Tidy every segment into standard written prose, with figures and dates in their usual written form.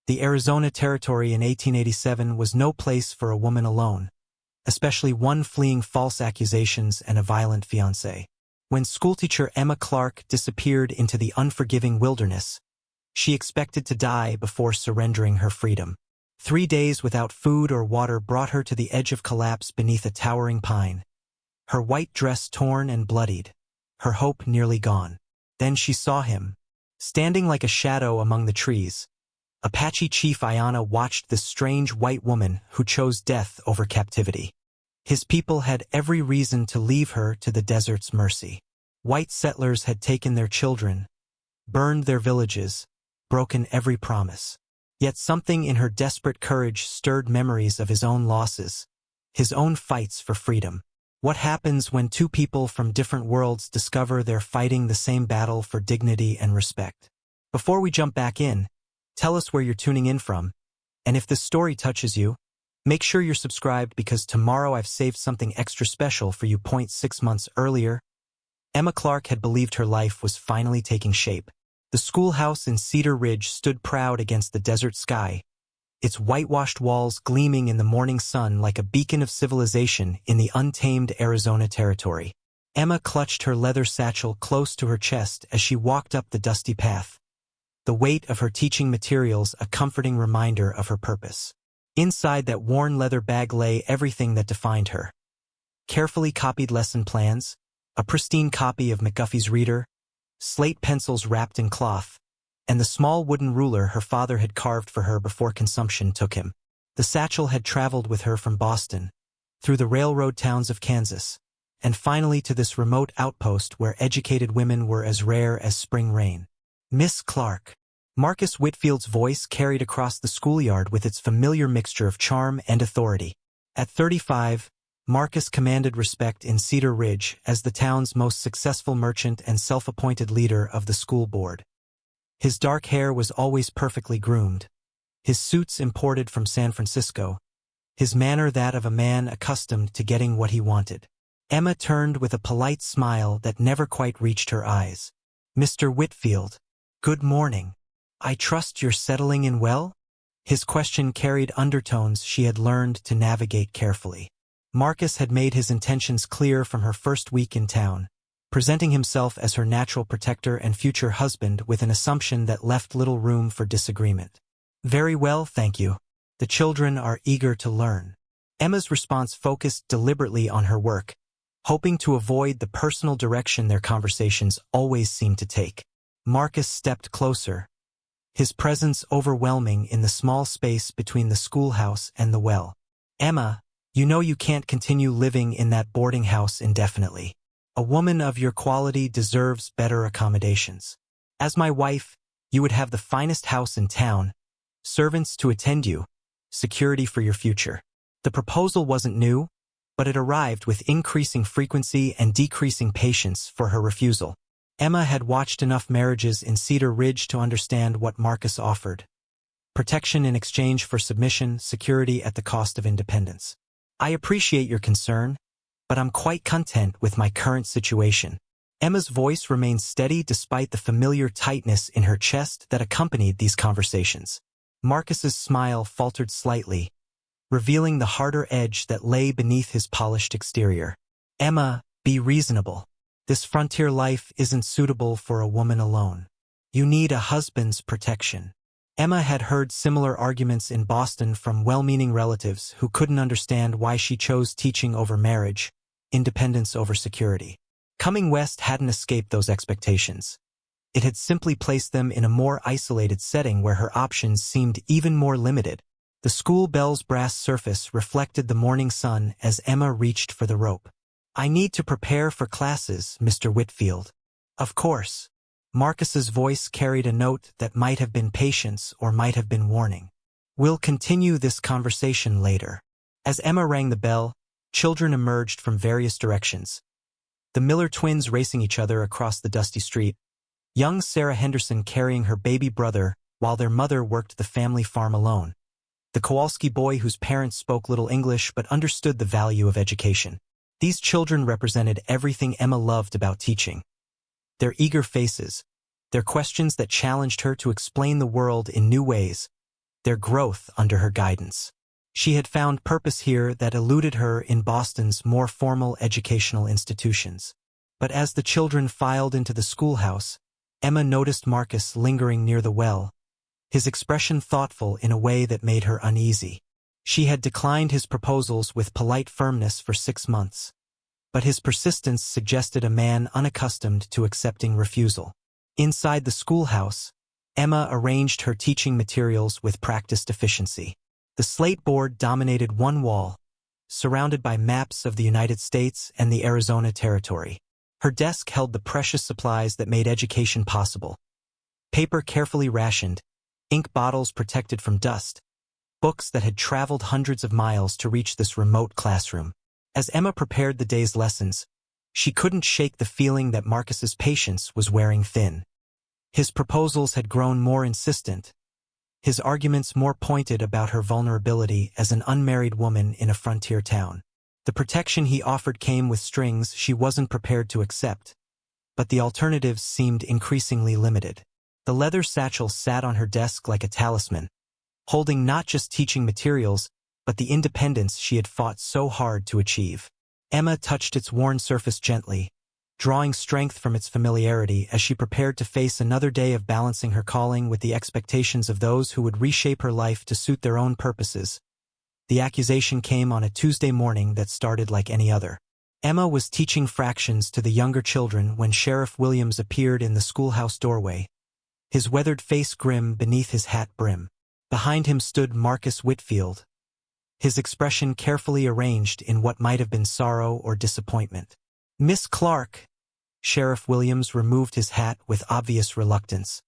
The Arizona Territory in 1887 was no place for a woman alone, especially one fleeing false accusations and a violent fiancé. When schoolteacher Emma Clarke disappeared into the unforgiving wilderness, she expected to die before surrendering her freedom. 3 days without food or water brought her to the edge of collapse beneath a towering pine, her white dress torn and bloodied, her hope nearly gone. Then she saw him, standing like a shadow among the trees. Apache Chief Aiyana watched this strange white woman who chose death over captivity. His people had every reason to leave her to the desert's mercy. White settlers had taken their children, burned their villages, broken every promise. Yet something in her desperate courage stirred memories of his own losses, his own fights for freedom. What happens when two people from different worlds discover they're fighting the same battle for dignity and respect? Before we jump back in, tell us where you're tuning in from, and if this story touches you, make sure you're subscribed because tomorrow I've saved something extra special for you. 6 months earlier, Emma Clarke had believed her life was finally taking shape. The schoolhouse in Cedar Ridge stood proud against the desert sky, its whitewashed walls gleaming in the morning sun like a beacon of civilization in the untamed Arizona Territory. Emma clutched her leather satchel close to her chest as she walked up the dusty path, the weight of her teaching materials a comforting reminder of her purpose. Inside that worn leather bag lay everything that defined her. Carefully copied lesson plans, a pristine copy of McGuffey's Reader, slate pencils wrapped in cloth, and the small wooden ruler her father had carved for her before consumption took him. The satchel had traveled with her from Boston, through the railroad towns of Kansas, and finally to this remote outpost where educated women were as rare as spring rain. Miss Clarke. Marcus Whitfield's voice carried across the schoolyard with its familiar mixture of charm and authority. At 35, Marcus commanded respect in Cedar Ridge as the town's most successful merchant and self-appointed leader of the school board. His dark hair was always perfectly groomed, his suits imported from San Francisco, his manner that of a man accustomed to getting what he wanted. Emma turned with a polite smile that never quite reached her eyes. "Mr. Whitfield, good morning. I trust you're settling in well?" His question carried undertones she had learned to navigate carefully. Marcus had made his intentions clear from her first week in town, presenting himself as her natural protector and future husband with an assumption that left little room for disagreement. "Very well, thank you. The children are eager to learn." Emma's response focused deliberately on her work, hoping to avoid the personal direction their conversations always seemed to take. Marcus stepped closer, his presence overwhelming in the small space between the schoolhouse and the well. "Emma, you know you can't continue living in that boarding house indefinitely. A woman of your quality deserves better accommodations. As my wife, you would have the finest house in town, servants to attend you, security for your future." The proposal wasn't new, but it arrived with increasing frequency and decreasing patience for her refusal. Emma had watched enough marriages in Cedar Ridge to understand what Marcus offered: protection in exchange for submission, security at the cost of independence. "I appreciate your concern, but I'm quite content with my current situation." Emma's voice remained steady despite the familiar tightness in her chest that accompanied these conversations. Marcus's smile faltered slightly, revealing the harder edge that lay beneath his polished exterior. "Emma, be reasonable. This frontier life isn't suitable for a woman alone. You need a husband's protection." Emma had heard similar arguments in Boston from well-meaning relatives who couldn't understand why she chose teaching over marriage, independence over security. Coming west hadn't escaped those expectations. It had simply placed them in a more isolated setting where her options seemed even more limited. The school bell's brass surface reflected the morning sun as Emma reached for the rope. "I need to prepare for classes, Mr. Whitfield." "Of course." Marcus's voice carried a note that might have been patience or might have been warning. "We'll continue this conversation later." As Emma rang the bell, children emerged from various directions. The Miller twins racing each other across the dusty street, young Sarah Henderson carrying her baby brother while their mother worked the family farm alone, the Kowalski boy whose parents spoke little English but understood the value of education. These children represented everything Emma loved about teaching. Their eager faces, their questions that challenged her to explain the world in new ways, their growth under her guidance. She had found purpose here that eluded her in Boston's more formal educational institutions. But as the children filed into the schoolhouse, Emma noticed Marcus lingering near the well, his expression thoughtful in a way that made her uneasy. She had declined his proposals with polite firmness for 6 months, but his persistence suggested a man unaccustomed to accepting refusal. Inside the schoolhouse, Emma arranged her teaching materials with practiced efficiency. The slate board dominated one wall, surrounded by maps of the United States and the Arizona Territory. Her desk held the precious supplies that made education possible: paper carefully rationed, ink bottles protected from dust, books that had traveled hundreds of miles to reach this remote classroom. As Emma prepared the day's lessons, she couldn't shake the feeling that Marcus's patience was wearing thin. His proposals had grown more insistent, his arguments more pointed about her vulnerability as an unmarried woman in a frontier town. The protection he offered came with strings she wasn't prepared to accept, but the alternatives seemed increasingly limited. The leather satchel sat on her desk like a talisman, holding not just teaching materials, but the independence she had fought so hard to achieve. Emma touched its worn surface gently, drawing strength from its familiarity as she prepared to face another day of balancing her calling with the expectations of those who would reshape her life to suit their own purposes. The accusation came on a Tuesday morning that started like any other. Emma was teaching fractions to the younger children when Sheriff Williams appeared in the schoolhouse doorway, his weathered face grim beneath his hat brim. Behind him stood Marcus Whitfield, his expression carefully arranged in what might have been sorrow or disappointment. "Miss Clarke," Sheriff Williams removed his hat with obvious reluctance.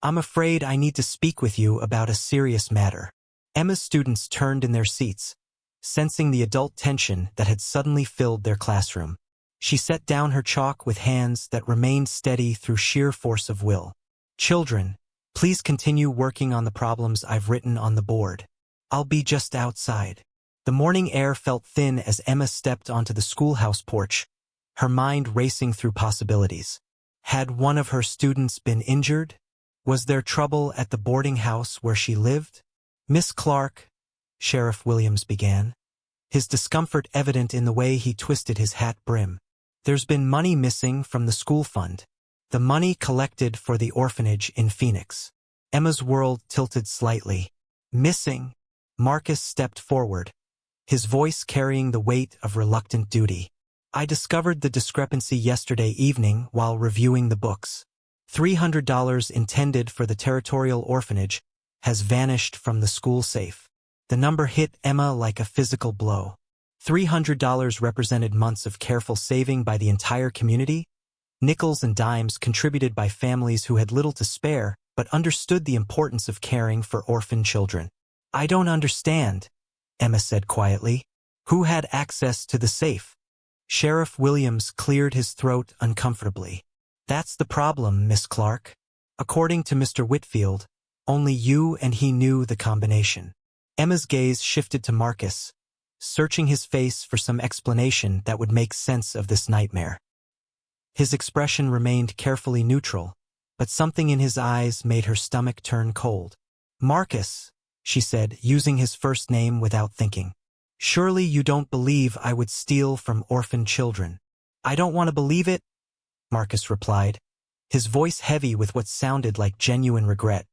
"I'm afraid I need to speak with you about a serious matter." Emma's students turned in their seats, sensing the adult tension that had suddenly filled their classroom. She set down her chalk with hands that remained steady through sheer force of will. "Children, please continue working on the problems I've written on the board. I'll be just outside." The morning air felt thin as Emma stepped onto the schoolhouse porch, her mind racing through possibilities. Had one of her students been injured? Was there trouble at the boarding house where she lived? "Miss Clarke," Sheriff Williams began, his discomfort evident in the way he twisted his hat brim. "There's been money missing from the school fund. The money collected for the orphanage in Phoenix." Emma's world tilted slightly. "Missing?" Marcus stepped forward, his voice carrying the weight of reluctant duty. "I discovered the discrepancy yesterday evening while reviewing the books. $300 intended for the territorial orphanage has vanished from the school safe." The number hit Emma like a physical blow. $300 represented months of careful saving by the entire community, nickels and dimes contributed by families who had little to spare but understood the importance of caring for orphan children. "I don't understand," Emma said quietly. "Who had access to the safe?" Sheriff Williams cleared his throat uncomfortably. "That's the problem, Miss Clarke. According to Mr. Whitfield, only you and he knew the combination." Emma's gaze shifted to Marcus, searching his face for some explanation that would make sense of this nightmare. His expression remained carefully neutral, but something in his eyes made her stomach turn cold. "Marcus," she said, using his first name without thinking, "surely you don't believe I would steal from orphan children." "I don't want to believe it," Marcus replied, his voice heavy with what sounded like genuine regret.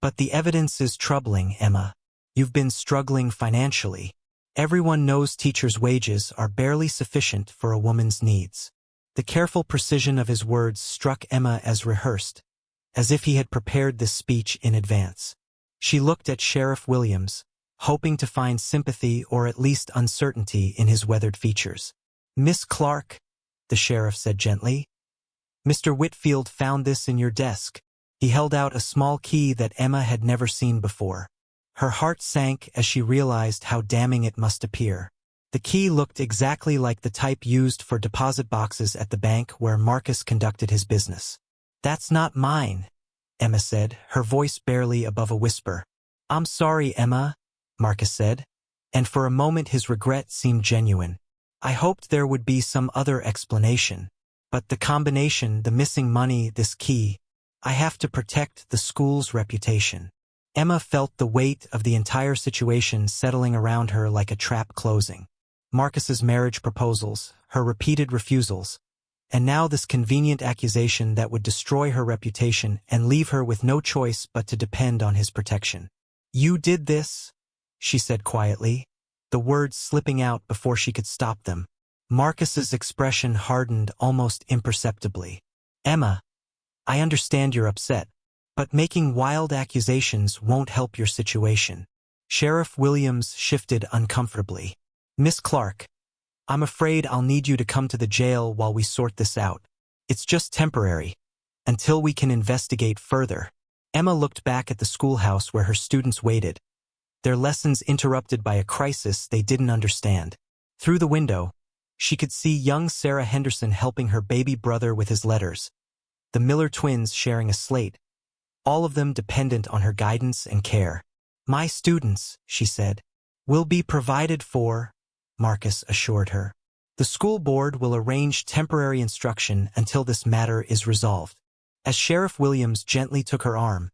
"But the evidence is troubling, Emma. You've been struggling financially. Everyone knows teachers' wages are barely sufficient for a woman's needs." The careful precision of his words struck Emma as rehearsed, as if he had prepared this speech in advance. She looked at Sheriff Williams, hoping to find sympathy or at least uncertainty in his weathered features. "Miss Clarke," the sheriff said gently, "Mr. Whitfield found this in your desk." He held out a small key that Emma had never seen before. Her heart sank as she realized how damning it must appear. The key looked exactly like the type used for deposit boxes at the bank where Marcus conducted his business. "That's not mine," Emma said, her voice barely above a whisper. "I'm sorry, Emma," Marcus said, and for a moment his regret seemed genuine. "I hoped there would be some other explanation. But the combination, the missing money, this key, I have to protect the school's reputation." Emma felt the weight of the entire situation settling around her like a trap closing. Marcus's marriage proposals, her repeated refusals, and now this convenient accusation that would destroy her reputation and leave her with no choice but to depend on his protection. "You did this?" she said quietly, the words slipping out before she could stop them. Marcus's expression hardened almost imperceptibly. "Emma, I understand you're upset, but making wild accusations won't help your situation." Sheriff Williams shifted uncomfortably. "Miss Clarke, I'm afraid I'll need you to come to the jail while we sort this out. It's just temporary, until we can investigate further." Emma looked back at the schoolhouse where her students waited, their lessons interrupted by a crisis they didn't understand. Through the window, she could see young Sarah Henderson helping her baby brother with his letters, the Miller twins sharing a slate, all of them dependent on her guidance and care. "My students," she said, "will be provided for," Marcus assured her. "The school board will arrange temporary instruction until this matter is resolved." As Sheriff Williams gently took her arm,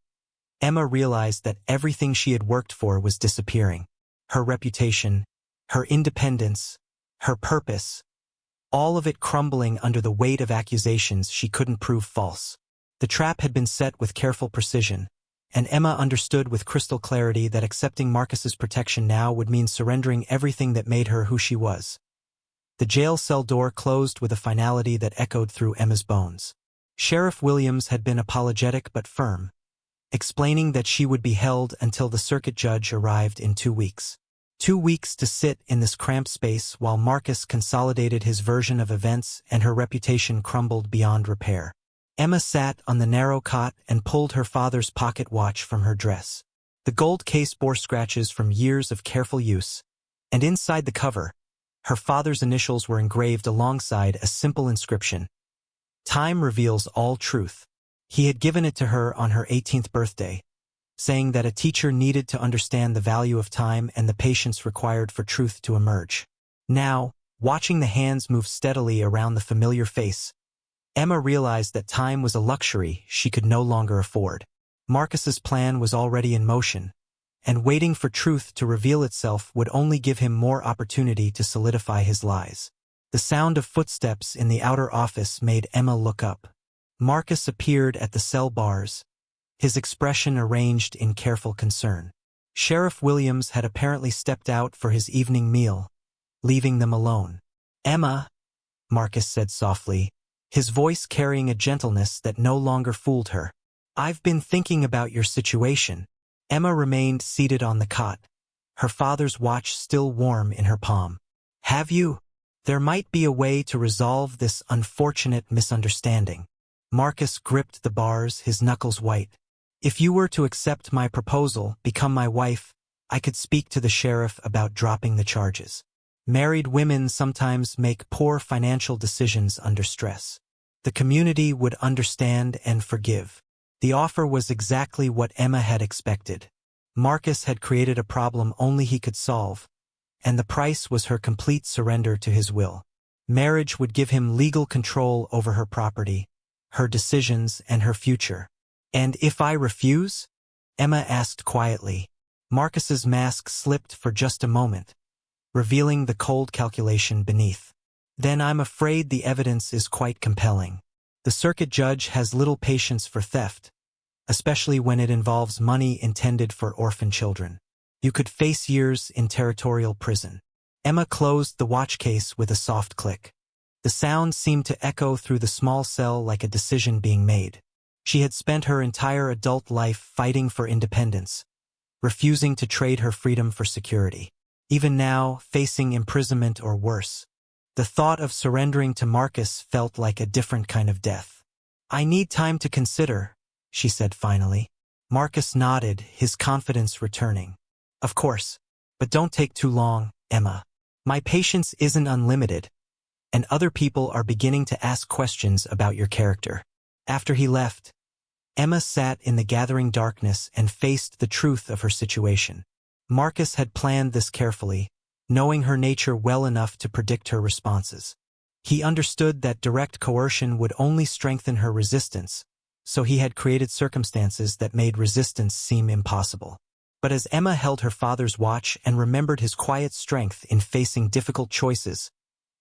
Emma realized that everything she had worked for was disappearing. Her reputation, her independence, her purpose, all of it crumbling under the weight of accusations she couldn't prove false. The trap had been set with careful precision, and Emma understood with crystal clarity that accepting Marcus's protection now would mean surrendering everything that made her who she was. The jail cell door closed with a finality that echoed through Emma's bones. Sheriff Williams had been apologetic but firm, explaining that she would be held until the circuit judge arrived in 2 weeks. 2 weeks to sit in this cramped space while Marcus consolidated his version of events and her reputation crumbled beyond repair. Emma sat on the narrow cot and pulled her father's pocket watch from her dress. The gold case bore scratches from years of careful use, and inside the cover, her father's initials were engraved alongside a simple inscription: "Time reveals all truth." He had given it to her on her 18th birthday, saying that a teacher needed to understand the value of time and the patience required for truth to emerge. Now, watching the hands move steadily around the familiar face, Emma realized that time was a luxury she could no longer afford. Marcus's plan was already in motion, and waiting for truth to reveal itself would only give him more opportunity to solidify his lies. The sound of footsteps in the outer office made Emma look up. Marcus appeared at the cell bars, his expression arranged in careful concern. Sheriff Williams had apparently stepped out for his evening meal, leaving them alone. "Emma," Marcus said softly, his voice carrying a gentleness that no longer fooled her. "I've been thinking about your situation." Emma remained seated on the cot, her father's watch still warm in her palm. "Have you? There might be a way to resolve this unfortunate misunderstanding." Marcus gripped the bars, his knuckles white. "If you were to accept my proposal, become my wife, I could speak to the sheriff about dropping the charges. Married women sometimes make poor financial decisions under stress. The community would understand and forgive." The offer was exactly what Emma had expected. Marcus had created a problem only he could solve, and the price was her complete surrender to his will. Marriage would give him legal control over her property, her decisions, and her future. "And if I refuse?" Emma asked quietly. Marcus's mask slipped for just a moment, revealing the cold calculation beneath. "Then I'm afraid the evidence is quite compelling. The circuit judge has little patience for theft, especially when it involves money intended for orphan children. You could face years in territorial prison." Emma closed the watch case with a soft click. The sound seemed to echo through the small cell like a decision being made. She had spent her entire adult life fighting for independence, refusing to trade her freedom for security. Even now, facing imprisonment or worse, the thought of surrendering to Marcus felt like a different kind of death. "I need time to consider," she said finally. Marcus nodded, his confidence returning. "Of course, but don't take too long, Emma. My patience isn't unlimited, and other people are beginning to ask questions about your character." After he left, Emma sat in the gathering darkness and faced the truth of her situation. Marcus had planned this carefully, knowing her nature well enough to predict her responses. He understood that direct coercion would only strengthen her resistance, so he had created circumstances that made resistance seem impossible. But as Emma held her father's watch and remembered his quiet strength in facing difficult choices,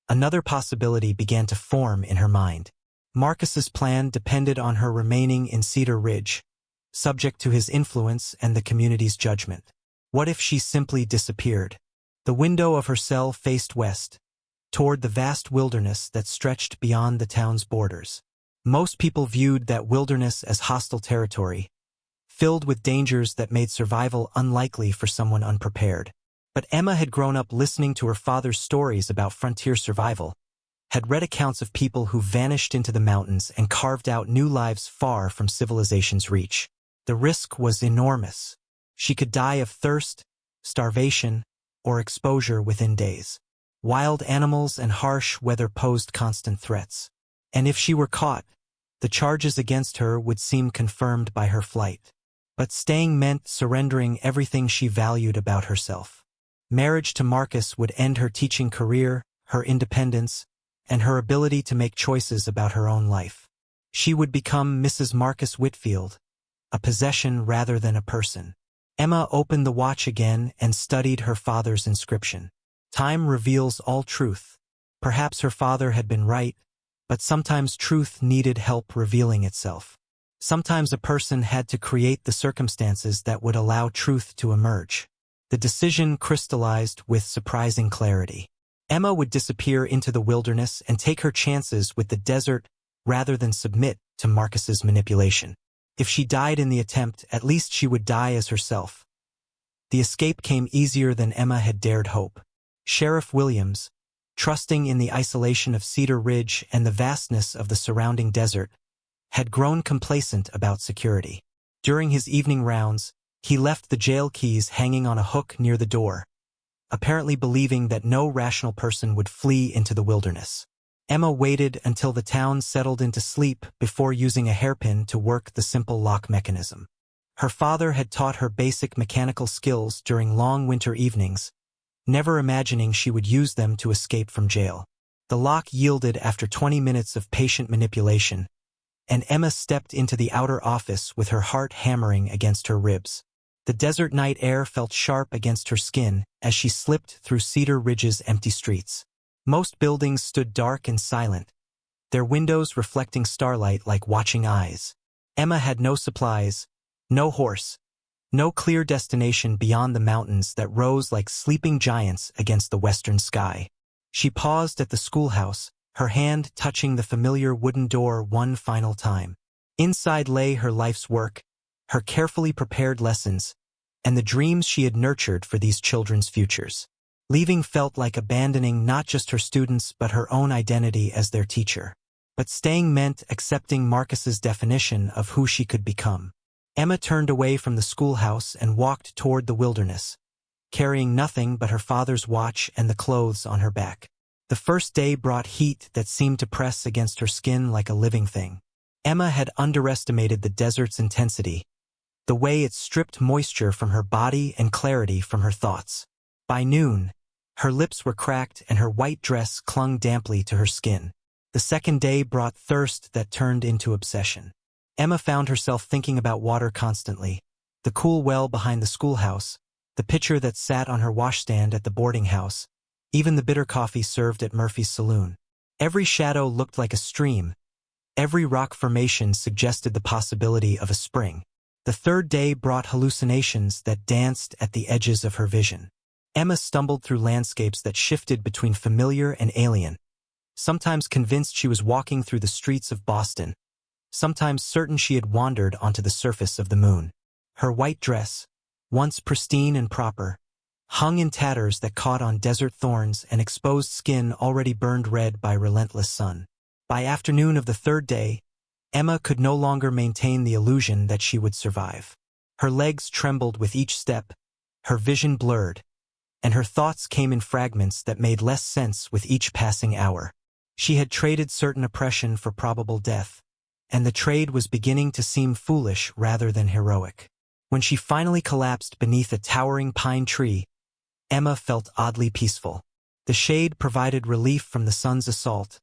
another possibility began to form in her mind. Marcus's plan depended on her remaining in Cedar Ridge, subject to his influence and the community's judgment. What if she simply disappeared? The window of her cell faced west, toward the vast wilderness that stretched beyond the town's borders. Most people viewed that wilderness as hostile territory, filled with dangers that made survival unlikely for someone unprepared. But Emma had grown up listening to her father's stories about frontier survival, had read accounts of people who vanished into the mountains and carved out new lives far from civilization's reach. The risk was enormous. She could die of thirst, starvation, or exposure within days. Wild animals and harsh weather posed constant threats. And if she were caught, the charges against her would seem confirmed by her flight. But staying meant surrendering everything she valued about herself. Marriage to Marcus would end her teaching career, her independence, and her ability to make choices about her own life. She would become Mrs. Marcus Whitfield, a possession rather than a person. Emma opened the watch again and studied her father's inscription. Time reveals all truth. Perhaps her father had been right, but sometimes truth needed help revealing itself. Sometimes a person had to create the circumstances that would allow truth to emerge. The decision crystallized with surprising clarity. Emma would disappear into the wilderness and take her chances with the desert rather than submit to Marcus's manipulation. If she died in the attempt, at least she would die as herself. The escape came easier than Emma had dared hope. Sheriff Williams, trusting in the isolation of Cedar Ridge and the vastness of the surrounding desert, had grown complacent about security. During his evening rounds, he left the jail keys hanging on a hook near the door, apparently believing that no rational person would flee into the wilderness. Emma waited until the town settled into sleep before using a hairpin to work the simple lock mechanism. Her father had taught her basic mechanical skills during long winter evenings, never imagining she would use them to escape from jail. The lock yielded after 20 minutes of patient manipulation, and Emma stepped into the outer office with her heart hammering against her ribs. The desert night air felt sharp against her skin as she slipped through Cedar Ridge's empty streets. Most buildings stood dark and silent, their windows reflecting starlight like watching eyes. Emma had no supplies, no horse, no clear destination beyond the mountains that rose like sleeping giants against the western sky. She paused at the schoolhouse, her hand touching the familiar wooden door one final time. Inside lay her life's work, her carefully prepared lessons, and the dreams she had nurtured for these children's futures. Leaving felt like abandoning not just her students but her own identity as their teacher. But staying meant accepting Marcus's definition of who she could become. Emma turned away from the schoolhouse and walked toward the wilderness, carrying nothing but her father's watch and the clothes on her back. The first day brought heat that seemed to press against her skin like a living thing. Emma had underestimated the desert's intensity, the way it stripped moisture from her body and clarity from her thoughts. By noon, her lips were cracked and her white dress clung damply to her skin. The second day brought thirst that turned into obsession. Emma found herself thinking about water constantly, the cool well behind the schoolhouse, the pitcher that sat on her washstand at the boarding house, even the bitter coffee served at Murphy's saloon. Every shadow looked like a stream. Every rock formation suggested the possibility of a spring. The third day brought hallucinations that danced at the edges of her vision. Emma stumbled through landscapes that shifted between familiar and alien, sometimes convinced she was walking through the streets of Boston, sometimes certain she had wandered onto the surface of the moon. Her white dress, once pristine and proper, hung in tatters that caught on desert thorns and exposed skin already burned red by relentless sun. By afternoon of the third day, Emma could no longer maintain the illusion that she would survive. Her legs trembled with each step, her vision blurred, and her thoughts came in fragments that made less sense with each passing hour. She had traded certain oppression for probable death, and the trade was beginning to seem foolish rather than heroic. When she finally collapsed beneath a towering pine tree, Emma felt oddly peaceful. The shade provided relief from the sun's assault,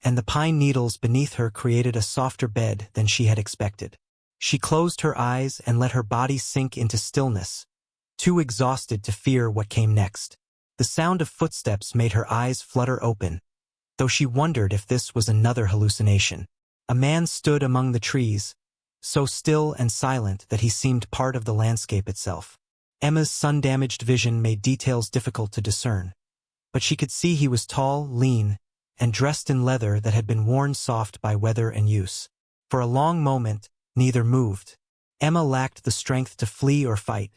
and the pine needles beneath her created a softer bed than she had expected. She closed her eyes and let her body sink into stillness, too exhausted to fear what came next. The sound of footsteps made her eyes flutter open, though she wondered if this was another hallucination. A man stood among the trees, so still and silent that he seemed part of the landscape itself. Emma's sun-damaged vision made details difficult to discern, but she could see he was tall, lean, and dressed in leather that had been worn soft by weather and use. For a long moment, neither moved. Emma lacked the strength to flee or fight,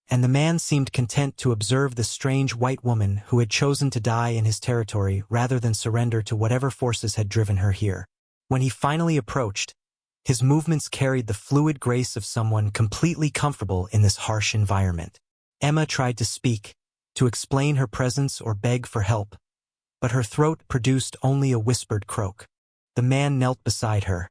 and the man seemed content to observe the strange white woman who had chosen to die in his territory rather than surrender to whatever forces had driven her here. When he finally approached, his movements carried the fluid grace of someone completely comfortable in this harsh environment. Emma tried to speak, to explain her presence or beg for help, but her throat produced only a whispered croak. The man knelt beside her,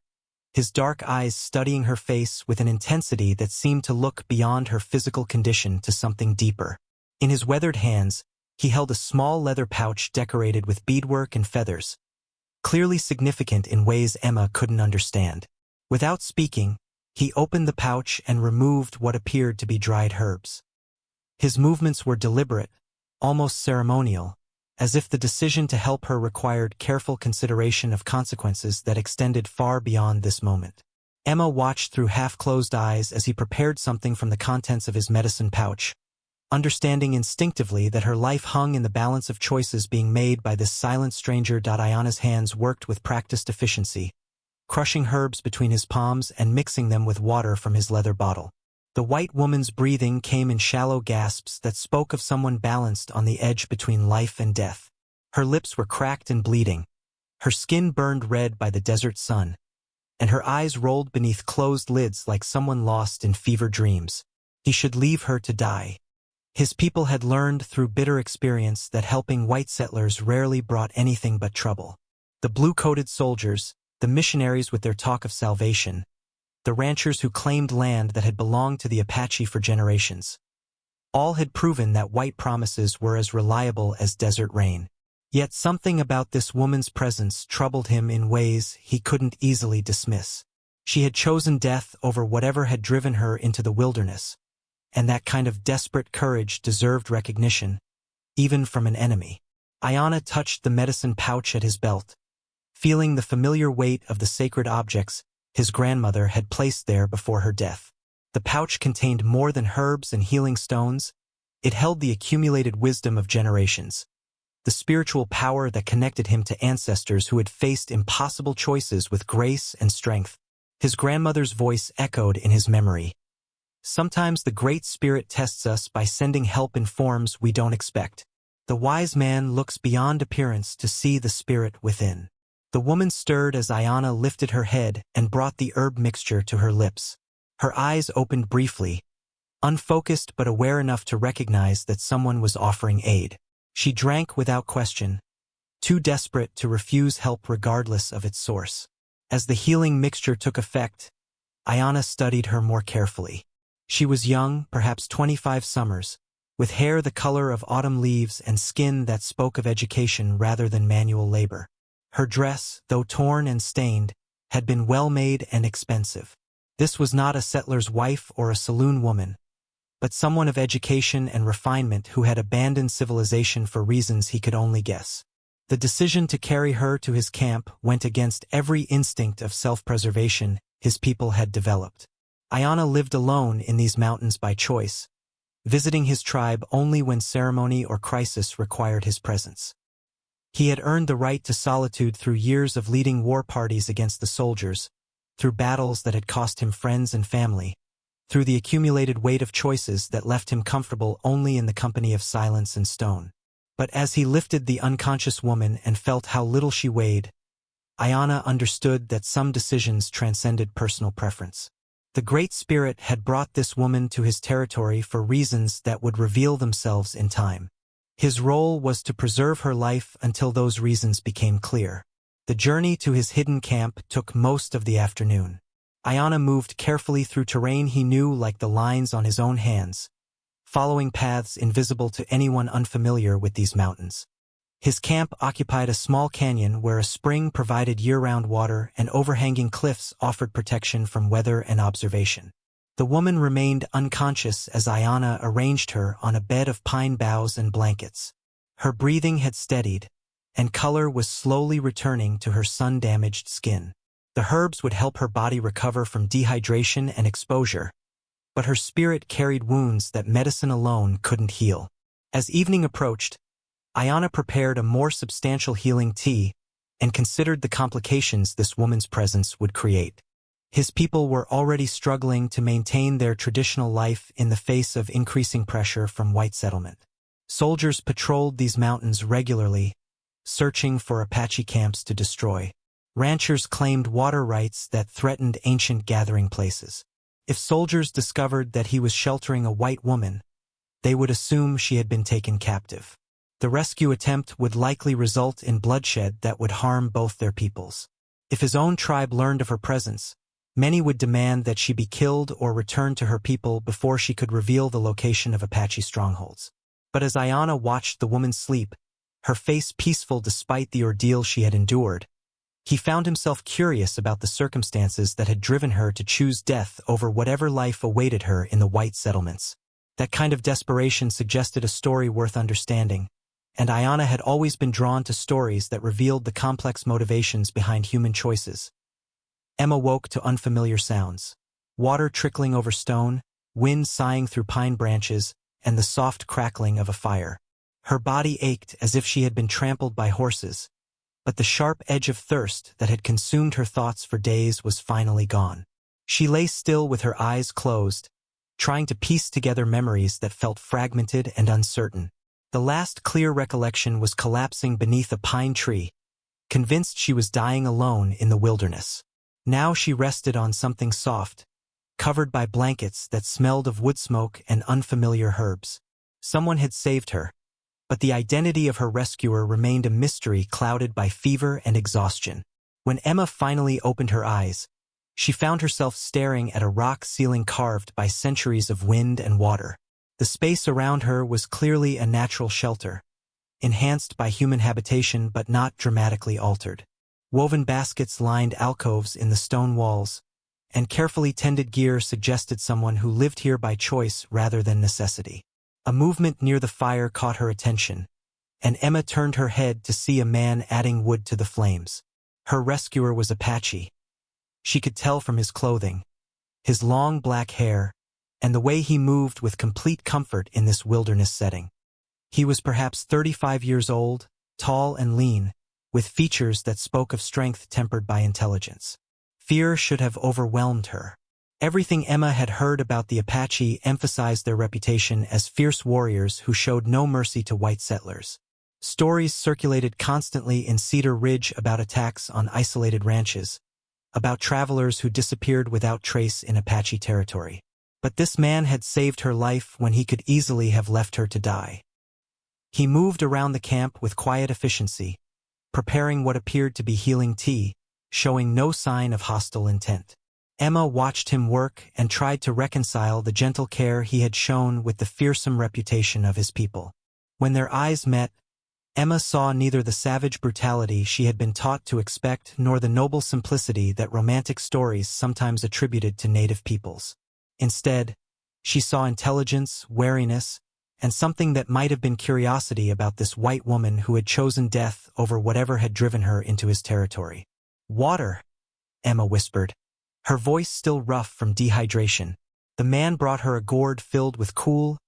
his dark eyes studying her face with an intensity that seemed to look beyond her physical condition to something deeper. In his weathered hands, he held a small leather pouch decorated with beadwork and feathers, clearly significant in ways Emma couldn't understand. Without speaking, he opened the pouch and removed what appeared to be dried herbs. His movements were deliberate, almost ceremonial, as if the decision to help her required careful consideration of consequences that extended far beyond this moment. Emma watched through half-closed eyes as he prepared something from the contents of his medicine pouch, understanding instinctively that her life hung in the balance of choices being made by this silent stranger. Aiyana's hands worked with practiced efficiency, crushing herbs between his palms and mixing them with water from his leather bottle. The white woman's breathing came in shallow gasps that spoke of someone balanced on the edge between life and death. Her lips were cracked and bleeding, her skin burned red by the desert sun, and her eyes rolled beneath closed lids like someone lost in fever dreams. He should leave her to die. His people had learned through bitter experience that helping white settlers rarely brought anything but trouble. The blue-coated soldiers, the missionaries with their talk of salvation, the ranchers who claimed land that had belonged to the Apache for generations. All had proven that white promises were as reliable as desert rain. Yet something about this woman's presence troubled him in ways he couldn't easily dismiss. She had chosen death over whatever had driven her into the wilderness, and that kind of desperate courage deserved recognition, even from an enemy. Aiyana touched the medicine pouch at his belt, feeling the familiar weight of the sacred objects his grandmother had placed there before her death. The pouch contained more than herbs and healing stones. It held the accumulated wisdom of generations, the spiritual power that connected him to ancestors who had faced impossible choices with grace and strength. His grandmother's voice echoed in his memory. Sometimes the Great Spirit tests us by sending help in forms we don't expect. The wise man looks beyond appearance to see the spirit within. The woman stirred as Aiyana lifted her head and brought the herb mixture to her lips. Her eyes opened briefly, unfocused but aware enough to recognize that someone was offering aid. She drank without question, too desperate to refuse help regardless of its source. As the healing mixture took effect, Aiyana studied her more carefully. She was young, perhaps 25 summers, with hair the color of autumn leaves and skin that spoke of education rather than manual labor. Her dress, though torn and stained, had been well-made and expensive. This was not a settler's wife or a saloon woman, but someone of education and refinement who had abandoned civilization for reasons he could only guess. The decision to carry her to his camp went against every instinct of self-preservation his people had developed. Aiyana lived alone in these mountains by choice, visiting his tribe only when ceremony or crisis required his presence. He had earned the right to solitude through years of leading war parties against the soldiers, through battles that had cost him friends and family, through the accumulated weight of choices that left him comfortable only in the company of silence and stone. But as he lifted the unconscious woman and felt how little she weighed, Aiyana understood that some decisions transcended personal preference. The Great Spirit had brought this woman to his territory for reasons that would reveal themselves in time. His role was to preserve her life until those reasons became clear. The journey to his hidden camp took most of the afternoon. Aiyana moved carefully through terrain he knew like the lines on his own hands, following paths invisible to anyone unfamiliar with these mountains. His camp occupied a small canyon where a spring provided year-round water and overhanging cliffs offered protection from weather and observation. The woman remained unconscious as Aiyana arranged her on a bed of pine boughs and blankets. Her breathing had steadied, and color was slowly returning to her sun-damaged skin. The herbs would help her body recover from dehydration and exposure, but her spirit carried wounds that medicine alone couldn't heal. As evening approached, Aiyana prepared a more substantial healing tea and considered the complications this woman's presence would create. His people were already struggling to maintain their traditional life in the face of increasing pressure from white settlement. Soldiers patrolled these mountains regularly, searching for Apache camps to destroy. Ranchers claimed water rights that threatened ancient gathering places. If soldiers discovered that he was sheltering a white woman, they would assume she had been taken captive. The rescue attempt would likely result in bloodshed that would harm both their peoples. If his own tribe learned of her presence, many would demand that she be killed or returned to her people before she could reveal the location of Apache strongholds. But as Aiyana watched the woman sleep, her face peaceful despite the ordeal she had endured, he found himself curious about the circumstances that had driven her to choose death over whatever life awaited her in the white settlements. That kind of desperation suggested a story worth understanding, and Aiyana had always been drawn to stories that revealed the complex motivations behind human choices. Emma woke to unfamiliar sounds. Water trickling over stone, wind sighing through pine branches, and the soft crackling of a fire. Her body ached as if she had been trampled by horses, but the sharp edge of thirst that had consumed her thoughts for days was finally gone. She lay still with her eyes closed, trying to piece together memories that felt fragmented and uncertain. The last clear recollection was collapsing beneath a pine tree, convinced she was dying alone in the wilderness. Now she rested on something soft, covered by blankets that smelled of wood smoke and unfamiliar herbs. Someone had saved her, but the identity of her rescuer remained a mystery clouded by fever and exhaustion. When Emma finally opened her eyes, she found herself staring at a rock ceiling carved by centuries of wind and water. The space around her was clearly a natural shelter, enhanced by human habitation but not dramatically altered. Woven baskets lined alcoves in the stone walls, and carefully tended gear suggested someone who lived here by choice rather than necessity. A movement near the fire caught her attention, and Emma turned her head to see a man adding wood to the flames. Her rescuer was Apache. She could tell from his clothing, his long black hair, and the way he moved with complete comfort in this wilderness setting. He was perhaps 35 years old, tall and lean, with features that spoke of strength tempered by intelligence. Fear should have overwhelmed her. Everything Emma had heard about the Apache emphasized their reputation as fierce warriors who showed no mercy to white settlers. Stories circulated constantly in Cedar Ridge about attacks on isolated ranches, about travelers who disappeared without trace in Apache territory. But this man had saved her life when he could easily have left her to die. He moved around the camp with quiet efficiency, preparing what appeared to be healing tea, showing no sign of hostile intent. Emma watched him work and tried to reconcile the gentle care he had shown with the fearsome reputation of his people. When their eyes met, Emma saw neither the savage brutality she had been taught to expect nor the noble simplicity that romantic stories sometimes attributed to native peoples. Instead, she saw intelligence, wariness, and something that might have been curiosity about this white woman who had chosen death over whatever had driven her into his territory. "Water," Emma whispered, her voice still rough from dehydration. The man brought her a gourd filled with cool,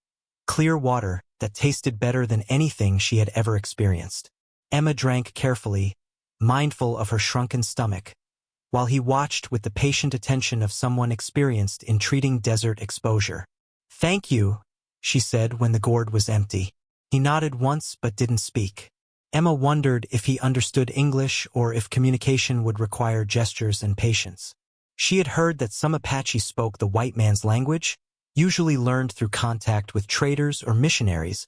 clear water that tasted better than anything she had ever experienced. Emma drank carefully, mindful of her shrunken stomach, while he watched with the patient attention of someone experienced in treating desert exposure. "Thank you," she said when the gourd was empty. He nodded once but didn't speak. Emma wondered if he understood English or if communication would require gestures and patience. She had heard that some Apache spoke the white man's language, usually learned through contact with traders or missionaries,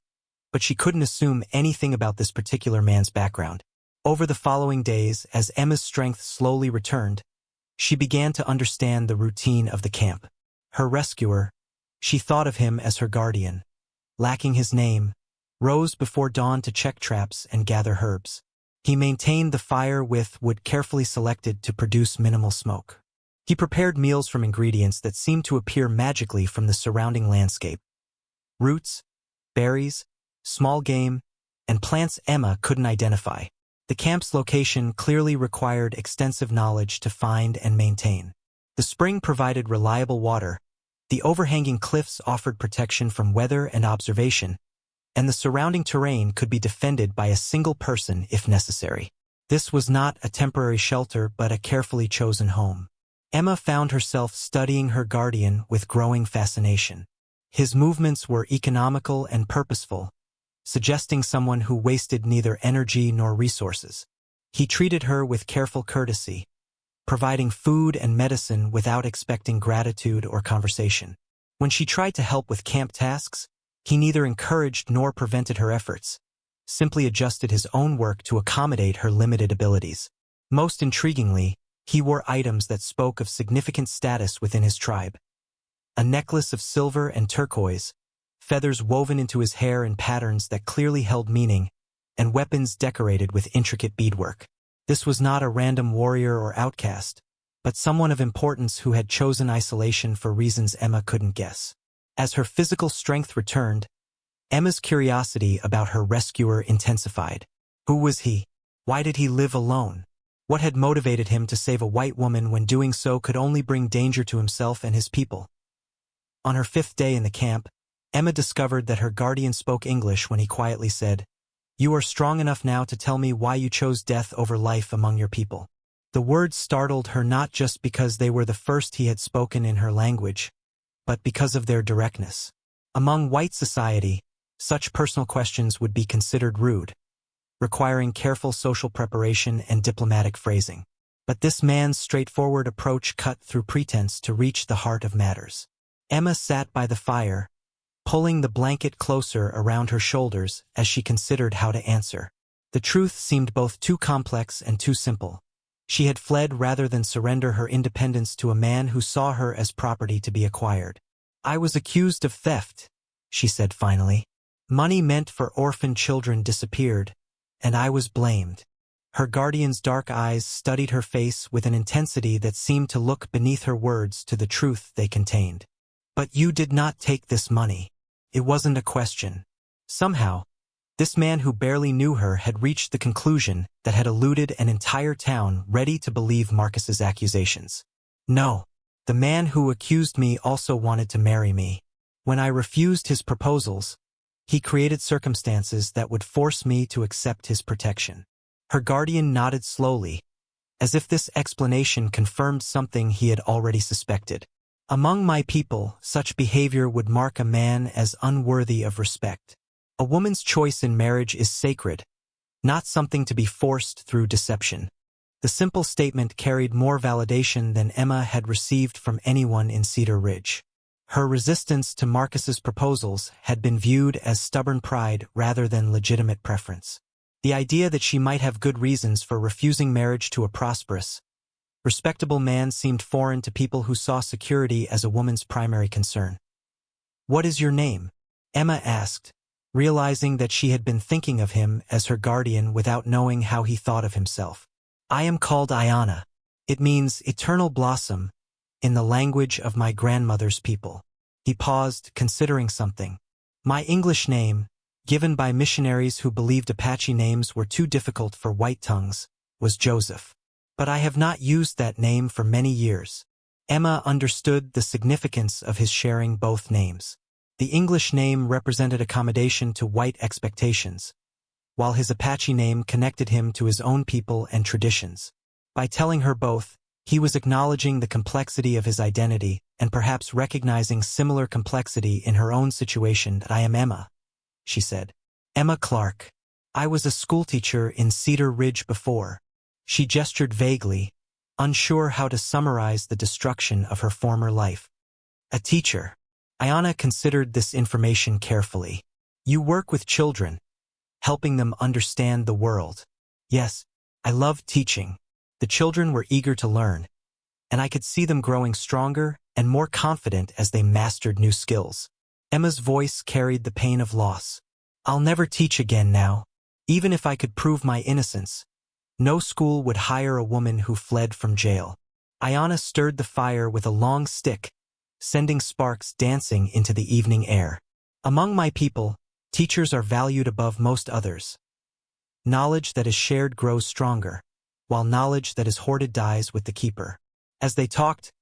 but she couldn't assume anything about this particular man's background. Over the following days, as Emma's strength slowly returned, she began to understand the routine of the camp. Her rescuer, she thought of him as her guardian. Lacking his name, rose before dawn to check traps and gather herbs. He maintained the fire with wood carefully selected to produce minimal smoke. He prepared meals from ingredients that seemed to appear magically from the surrounding landscape. Roots, berries, small game, and plants Emma couldn't identify. The camp's location clearly required extensive knowledge to find and maintain. The spring provided reliable water, the overhanging cliffs offered protection from weather and observation, and the surrounding terrain could be defended by a single person if necessary. This was not a temporary shelter but a carefully chosen home. Emma found herself studying her guardian with growing fascination. His movements were economical and purposeful, suggesting someone who wasted neither energy nor resources. He treated her with careful courtesy, providing food and medicine without expecting gratitude or conversation. When she tried to help with camp tasks, he neither encouraged nor prevented her efforts, simply adjusted his own work to accommodate her limited abilities. Most intriguingly, he wore items that spoke of significant status within his tribe. A necklace of silver and turquoise, feathers woven into his hair in patterns that clearly held meaning, and weapons decorated with intricate beadwork. This was not a random warrior or outcast, but someone of importance who had chosen isolation for reasons Emma couldn't guess. As her physical strength returned, Emma's curiosity about her rescuer intensified. Who was he? Why did he live alone? What had motivated him to save a white woman when doing so could only bring danger to himself and his people? On her 5th day in the camp, Emma discovered that her guardian spoke English when he quietly said, "You are strong enough now to tell me why you chose death over life among your people." The words startled her not just because they were the first he had spoken in her language, but because of their directness. Among white society, such personal questions would be considered rude, requiring careful social preparation and diplomatic phrasing. But this man's straightforward approach cut through pretense to reach the heart of matters. Emma sat by the fire, pulling the blanket closer around her shoulders as she considered how to answer. The truth seemed both too complex and too simple. She had fled rather than surrender her independence to a man who saw her as property to be acquired. "I was accused of theft," she said finally. "Money meant for orphan children disappeared, and I was blamed." Her guardian's dark eyes studied her face with an intensity that seemed to look beneath her words to the truth they contained. "But you did not take this money." It wasn't a question. Somehow, this man who barely knew her had reached the conclusion that had eluded an entire town ready to believe Marcus's accusations. "No, the man who accused me also wanted to marry me. When I refused his proposals, he created circumstances that would force me to accept his protection." Her guardian nodded slowly, as if this explanation confirmed something he had already suspected. "Among my people, such behavior would mark a man as unworthy of respect. A woman's choice in marriage is sacred, not something to be forced through deception." The simple statement carried more validation than Emma had received from anyone in Cedar Ridge. Her resistance to Marcus's proposals had been viewed as stubborn pride rather than legitimate preference. The idea that she might have good reasons for refusing marriage to a prosperous, respectable man seemed foreign to people who saw security as a woman's primary concern. "What is your name?" Emma asked, realizing that she had been thinking of him as her guardian without knowing how he thought of himself. "I am called Aiyana. It means eternal blossom in the language of my grandmother's people." He paused, considering something. "My English name, given by missionaries who believed Apache names were too difficult for white tongues, was Joseph. But I have not used that name for many years." Emma understood the significance of his sharing both names. The English name represented accommodation to white expectations, while his Apache name connected him to his own people and traditions. By telling her both, he was acknowledging the complexity of his identity and perhaps recognizing similar complexity in her own situation. "I am Emma," she said. "Emma Clarke. I was a schoolteacher in Cedar Ridge before." She gestured vaguely, unsure how to summarize the destruction of her former life. "A teacher." Aiyana considered this information carefully. "You work with children, helping them understand the world." "Yes, I loved teaching." The children were eager to learn, and I could see them growing stronger and more confident as they mastered new skills. Emma's voice carried the pain of loss. I'll never teach again now. Even if I could prove my innocence, no school would hire a woman who fled from jail. Aiyana stirred the fire with a long stick, sending sparks dancing into the evening air. Among my people, teachers are valued above most others. Knowledge that is shared grows stronger, while knowledge that is hoarded dies with the keeper. As they talked,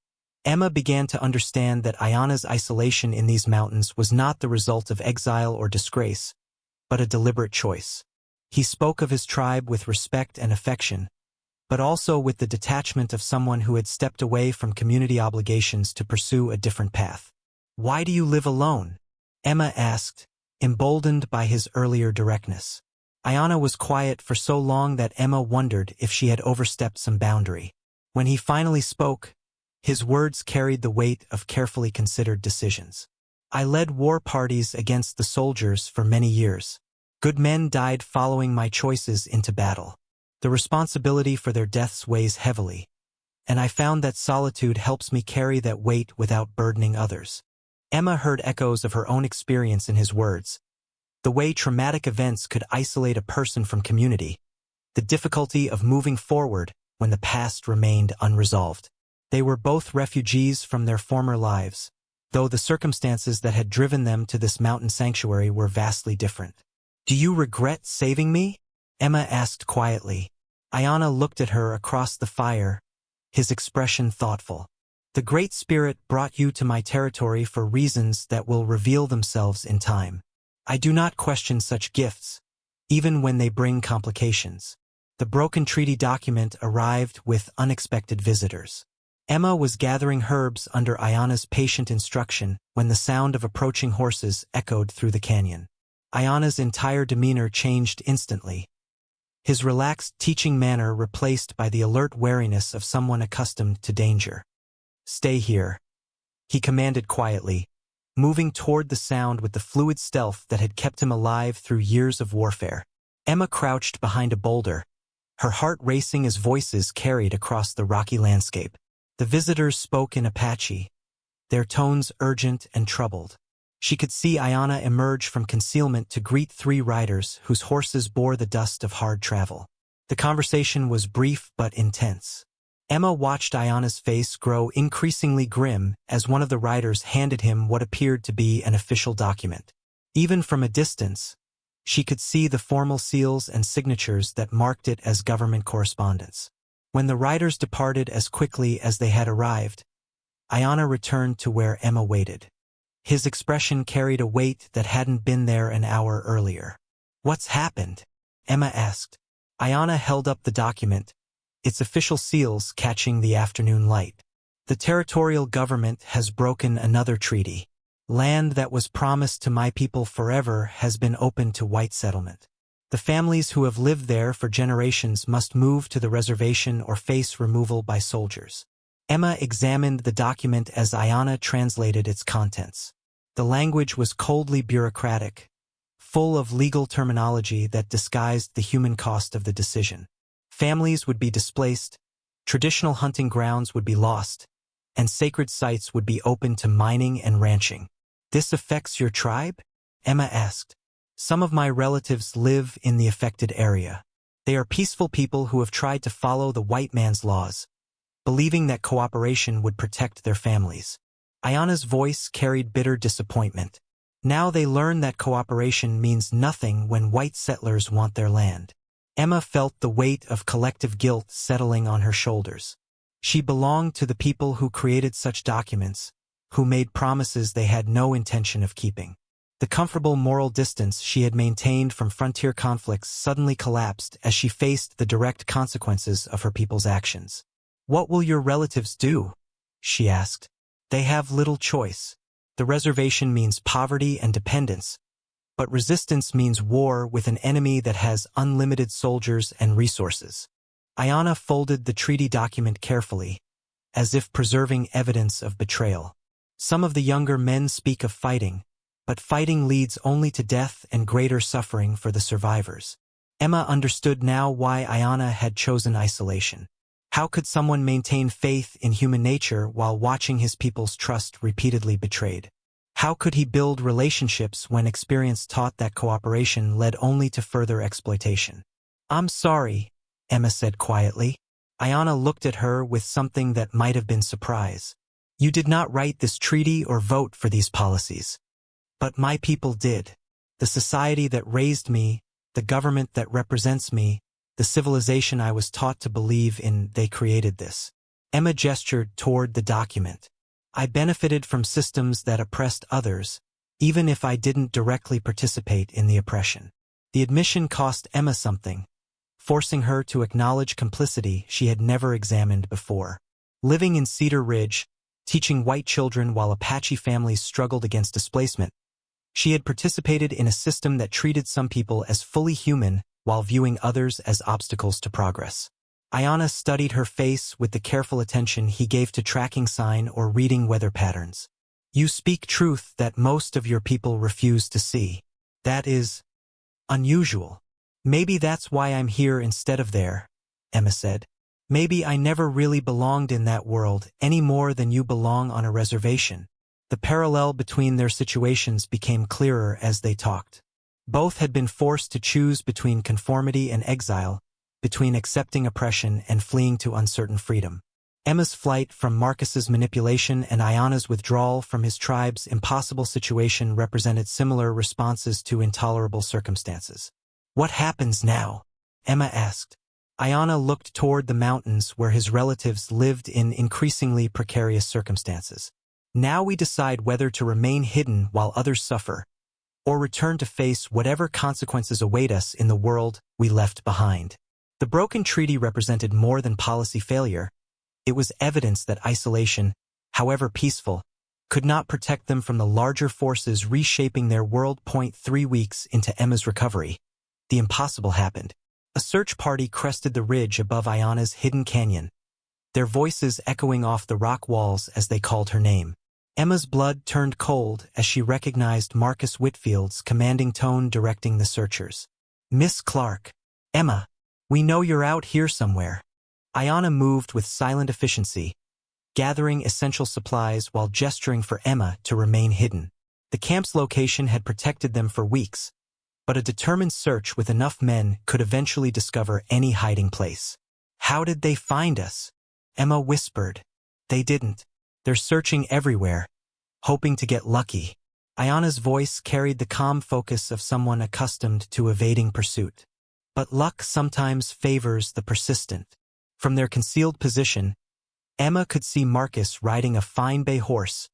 Emma began to understand that Aiyana's isolation in these mountains was not the result of exile or disgrace, but a deliberate choice. He spoke of his tribe with respect and affection, but also with the detachment of someone who had stepped away from community obligations to pursue a different path. "Why do you live alone?" Emma asked, emboldened by his earlier directness. Aiyana was quiet for so long that Emma wondered if she had overstepped some boundary. When he finally spoke, his words carried the weight of carefully considered decisions. "I led war parties against the soldiers for many years. Good men died following my choices into battle. The responsibility for their deaths weighs heavily, and I found that solitude helps me carry that weight without burdening others." Emma heard echoes of her own experience in his words. The way traumatic events could isolate a person from community, the difficulty of moving forward when the past remained unresolved. They were both refugees from their former lives, though the circumstances that had driven them to this mountain sanctuary were vastly different. "Do you regret saving me?" Emma asked quietly. Aiyana looked at her across the fire, his expression thoughtful. "The Great Spirit brought you to my territory for reasons that will reveal themselves in time. I do not question such gifts, even when they bring complications." The broken treaty document arrived with unexpected visitors. Emma was gathering herbs under Aiyana's patient instruction when the sound of approaching horses echoed through the canyon. Aiyana's entire demeanor changed instantly, his relaxed teaching manner replaced by the alert wariness of someone accustomed to danger. "Stay here," he commanded quietly, moving toward the sound with the fluid stealth that had kept him alive through years of warfare. Emma crouched behind a boulder, her heart racing as voices carried across the rocky landscape. The visitors spoke in Apache, their tones urgent and troubled. She could see Aiyana emerge from concealment to greet three riders whose horses bore the dust of hard travel. The conversation was brief but intense. Emma watched Aiyana's face grow increasingly grim as one of the riders handed him what appeared to be an official document. Even from a distance, she could see the formal seals and signatures that marked it as government correspondence. When the riders departed as quickly as they had arrived, Aiyana returned to where Emma waited. His expression carried a weight that hadn't been there an hour earlier. "What's happened?" Emma asked. Aiyana held up the document, its official seals catching the afternoon light. "The territorial government has broken another treaty. Land that was promised to my people forever has been opened to white settlement. The families who have lived there for generations must move to the reservation or face removal by soldiers." Emma examined the document as Aiyana translated its contents. The language was coldly bureaucratic, full of legal terminology that disguised the human cost of the decision. Families would be displaced, traditional hunting grounds would be lost, and sacred sites would be open to mining and ranching. "This affects your tribe?" Emma asked. "Some of my relatives live in the affected area. They are peaceful people who have tried to follow the white man's laws, believing that cooperation would protect their families." Aiyana's voice carried bitter disappointment. Now they learn that cooperation means nothing when white settlers want their land. Emma felt the weight of collective guilt settling on her shoulders. She belonged to the people who created such documents, who made promises they had no intention of keeping. The comfortable moral distance she had maintained from frontier conflicts suddenly collapsed as she faced the direct consequences of her people's actions. "What will your relatives do?" she asked. "They have little choice. The reservation means poverty and dependence, but resistance means war with an enemy that has unlimited soldiers and resources." Aiyana folded the treaty document carefully, as if preserving evidence of betrayal. "Some of the younger men speak of fighting, but fighting leads only to death and greater suffering for the survivors." Emma understood now why Aiyana had chosen isolation. How could someone maintain faith in human nature while watching his people's trust repeatedly betrayed? How could he build relationships when experience taught that cooperation led only to further exploitation? "I'm sorry," Emma said quietly. Aiyana looked at her with something that might have been surprise. "You did not write this treaty or vote for these policies. But my people did. The society that raised me, the government that represents me, the civilization I was taught to believe in, they created this." Emma gestured toward the document. "I benefited from systems that oppressed others, even if I didn't directly participate in the oppression." The admission cost Emma something, forcing her to acknowledge complicity she had never examined before. Living in Cedar Ridge, teaching white children while Apache families struggled against displacement, she had participated in a system that treated some people as fully human while viewing others as obstacles to progress. Aiyana studied her face with the careful attention he gave to tracking sign or reading weather patterns. "You speak truth that most of your people refuse to see. That is unusual. Maybe that's why I'm here instead of there," Emma said. "Maybe I never really belonged in that world any more than you belong on a reservation." The parallel between their situations became clearer as they talked. Both had been forced to choose between conformity and exile, between accepting oppression and fleeing to uncertain freedom. Emma's flight from Marcus's manipulation and Aiyana's withdrawal from his tribe's impossible situation represented similar responses to intolerable circumstances. "What happens now?" Emma asked. Aiyana looked toward the mountains where his relatives lived in increasingly precarious circumstances. "Now we decide whether to remain hidden while others suffer, or return to face whatever consequences await us in the world we left behind." The broken treaty represented more than policy failure. It was evidence that isolation, however peaceful, could not protect them from the larger forces reshaping their world. 3 weeks into Emma's recovery, the impossible happened. A search party crested the ridge above Aiyana's hidden canyon, their voices echoing off the rock walls as they called her name. Emma's blood turned cold as she recognized Marcus Whitfield's commanding tone directing the searchers. "Miss Clarke." "Emma, we know you're out here somewhere." Aiyana moved with silent efficiency, gathering essential supplies while gesturing for Emma to remain hidden. The camp's location had protected them for weeks, but a determined search with enough men could eventually discover any hiding place. "How did they find us?" Emma whispered. "They didn't. They're searching everywhere, hoping to get lucky." Aiyana's voice carried the calm focus of someone accustomed to evading pursuit. "But luck sometimes favors the persistent." From their concealed position, Emma could see Marcus riding a fine bay horse,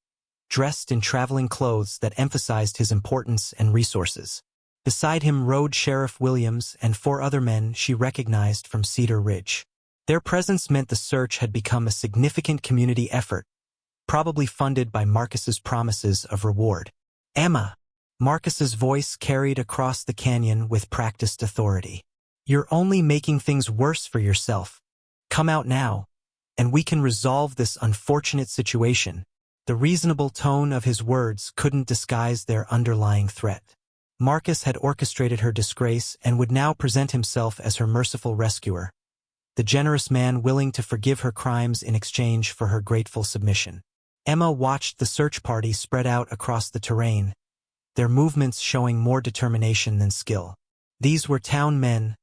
dressed in traveling clothes that emphasized his importance and resources. Beside him rode Sheriff Williams and 4 other men she recognized from Cedar Ridge. Their presence meant the search had become a significant community effort, probably funded by Marcus's promises of reward. "Emma," Marcus's voice carried across the canyon with practiced authority. "You're only making things worse for yourself. Come out now, and we can resolve this unfortunate situation." The reasonable tone of his words couldn't disguise their underlying threat. Marcus had orchestrated her disgrace and would now present himself as her merciful rescuer, the generous man willing to forgive her crimes in exchange for her grateful submission. Emma watched the search party spread out across the terrain, their movements showing more determination than skill. These were town men,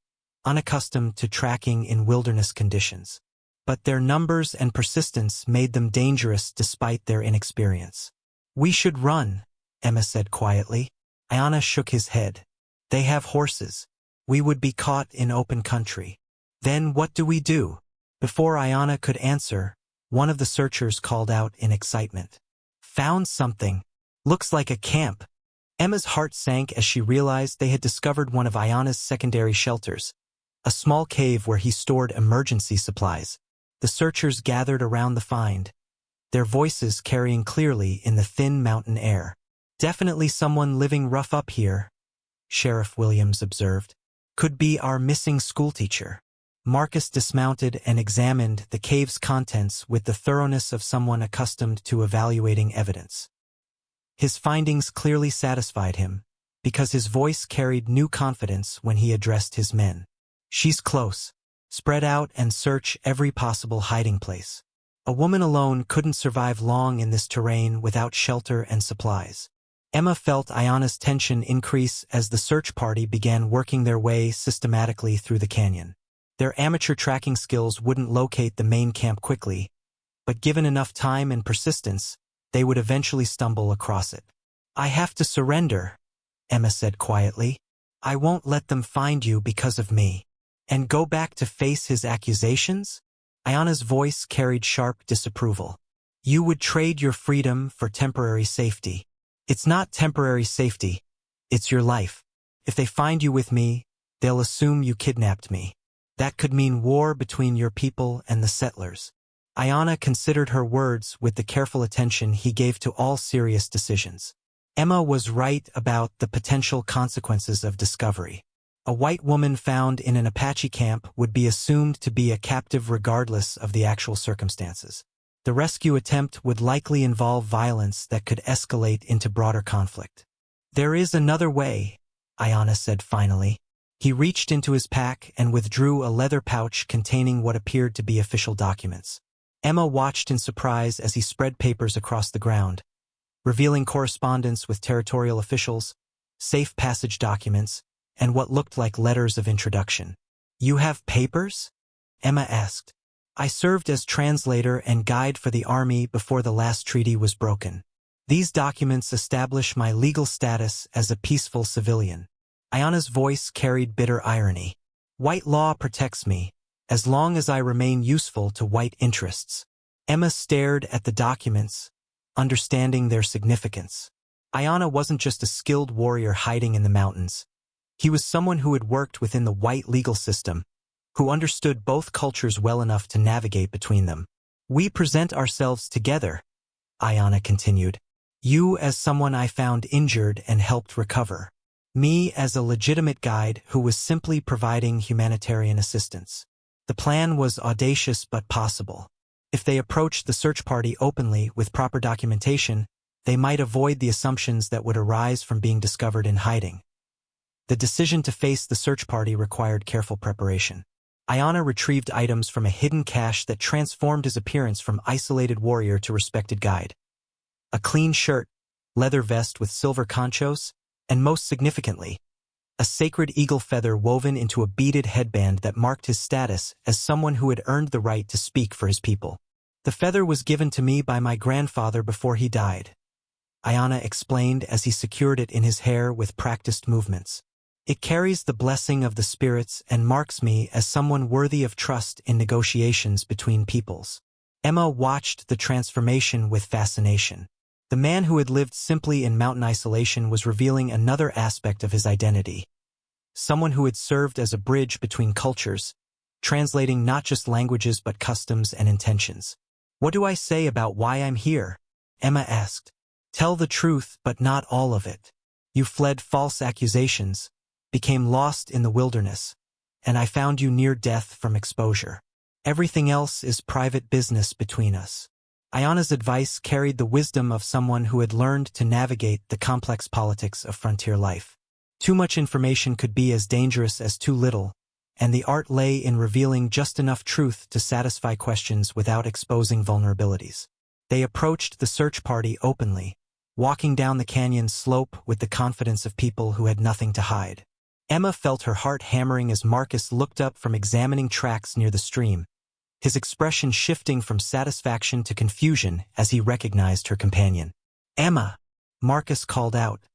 unaccustomed to tracking in wilderness conditions. But their numbers and persistence made them dangerous despite their inexperience. "We should run," Emma said quietly. Aiyana shook his head. "They have horses. We would be caught in open country. Then what do we do?" Before Aiyana could answer, one of the searchers called out in excitement. "Found something. Looks like a camp." Emma's heart sank as she realized they had discovered one of Aiyana's secondary shelters, a small cave where he stored emergency supplies. The searchers gathered around the find, their voices carrying clearly in the thin mountain air. "Definitely someone living rough up here," Sheriff Williams observed. "Could be our missing schoolteacher." Marcus dismounted and examined the cave's contents with the thoroughness of someone accustomed to evaluating evidence. His findings clearly satisfied him, because his voice carried new confidence when he addressed his men. "She's close. Spread out and search every possible hiding place." A woman alone couldn't survive long in this terrain without shelter and supplies. Emma felt Aiyana's tension increase as the search party began working their way systematically through the canyon. Their amateur tracking skills wouldn't locate the main camp quickly, but given enough time and persistence, they would eventually stumble across it. "I have to surrender," Emma said quietly. "I won't let them find you because of me." "And go back to face his accusations?" Aiyana's voice carried sharp disapproval. "You would trade your freedom for temporary safety." "It's not temporary safety. It's your life. If they find you with me, they'll assume you kidnapped me. That could mean war between your people and the settlers." Aiyana considered her words with the careful attention he gave to all serious decisions. Emma was right about the potential consequences of discovery. A white woman found in an Apache camp would be assumed to be a captive regardless of the actual circumstances. The rescue attempt would likely involve violence that could escalate into broader conflict. "There is another way," Aiyana said finally. He reached into his pack and withdrew a leather pouch containing what appeared to be official documents. Emma watched in surprise as he spread papers across the ground, revealing correspondence with territorial officials, safe passage documents, and what looked like letters of introduction. "You have papers?" Emma asked. "I served as translator and guide for the army before the last treaty was broken. These documents establish my legal status as a peaceful civilian." Aiyana's voice carried bitter irony. "White law protects me, as long as I remain useful to white interests." Emma stared at the documents, understanding their significance. Aiyana wasn't just a skilled warrior hiding in the mountains. He was someone who had worked within the white legal system, who understood both cultures well enough to navigate between them. "We present ourselves together," Aiyana continued. "You as someone I found injured and helped recover. Me as a legitimate guide who was simply providing humanitarian assistance." The plan was audacious but possible. If they approached the search party openly with proper documentation, they might avoid the assumptions that would arise from being discovered in hiding. The decision to face the search party required careful preparation. Aiyana retrieved items from a hidden cache that transformed his appearance from isolated warrior to respected guide. A clean shirt, leather vest with silver conchos, and most significantly, a sacred eagle feather woven into a beaded headband that marked his status as someone who had earned the right to speak for his people. "The feather was given to me by my grandfather before he died," Aiyana explained as he secured it in his hair with practiced movements. "It carries the blessing of the spirits and marks me as someone worthy of trust in negotiations between peoples." Emma watched the transformation with fascination. The man who had lived simply in mountain isolation was revealing another aspect of his identity. Someone who had served as a bridge between cultures, translating not just languages but customs and intentions. "What do I say about why I'm here?" Emma asked. "Tell the truth, but not all of it. You fled false accusations, became lost in the wilderness, and I found you near death from exposure. Everything else is private business between us." Aiyana's advice carried the wisdom of someone who had learned to navigate the complex politics of frontier life. Too much information could be as dangerous as too little, and the art lay in revealing just enough truth to satisfy questions without exposing vulnerabilities. They approached the search party openly, walking down the canyon slope with the confidence of people who had nothing to hide. Emma felt her heart hammering as Marcus looked up from examining tracks near the stream, his expression shifting from satisfaction to confusion as he recognized her companion. "Emma!" Marcus called out,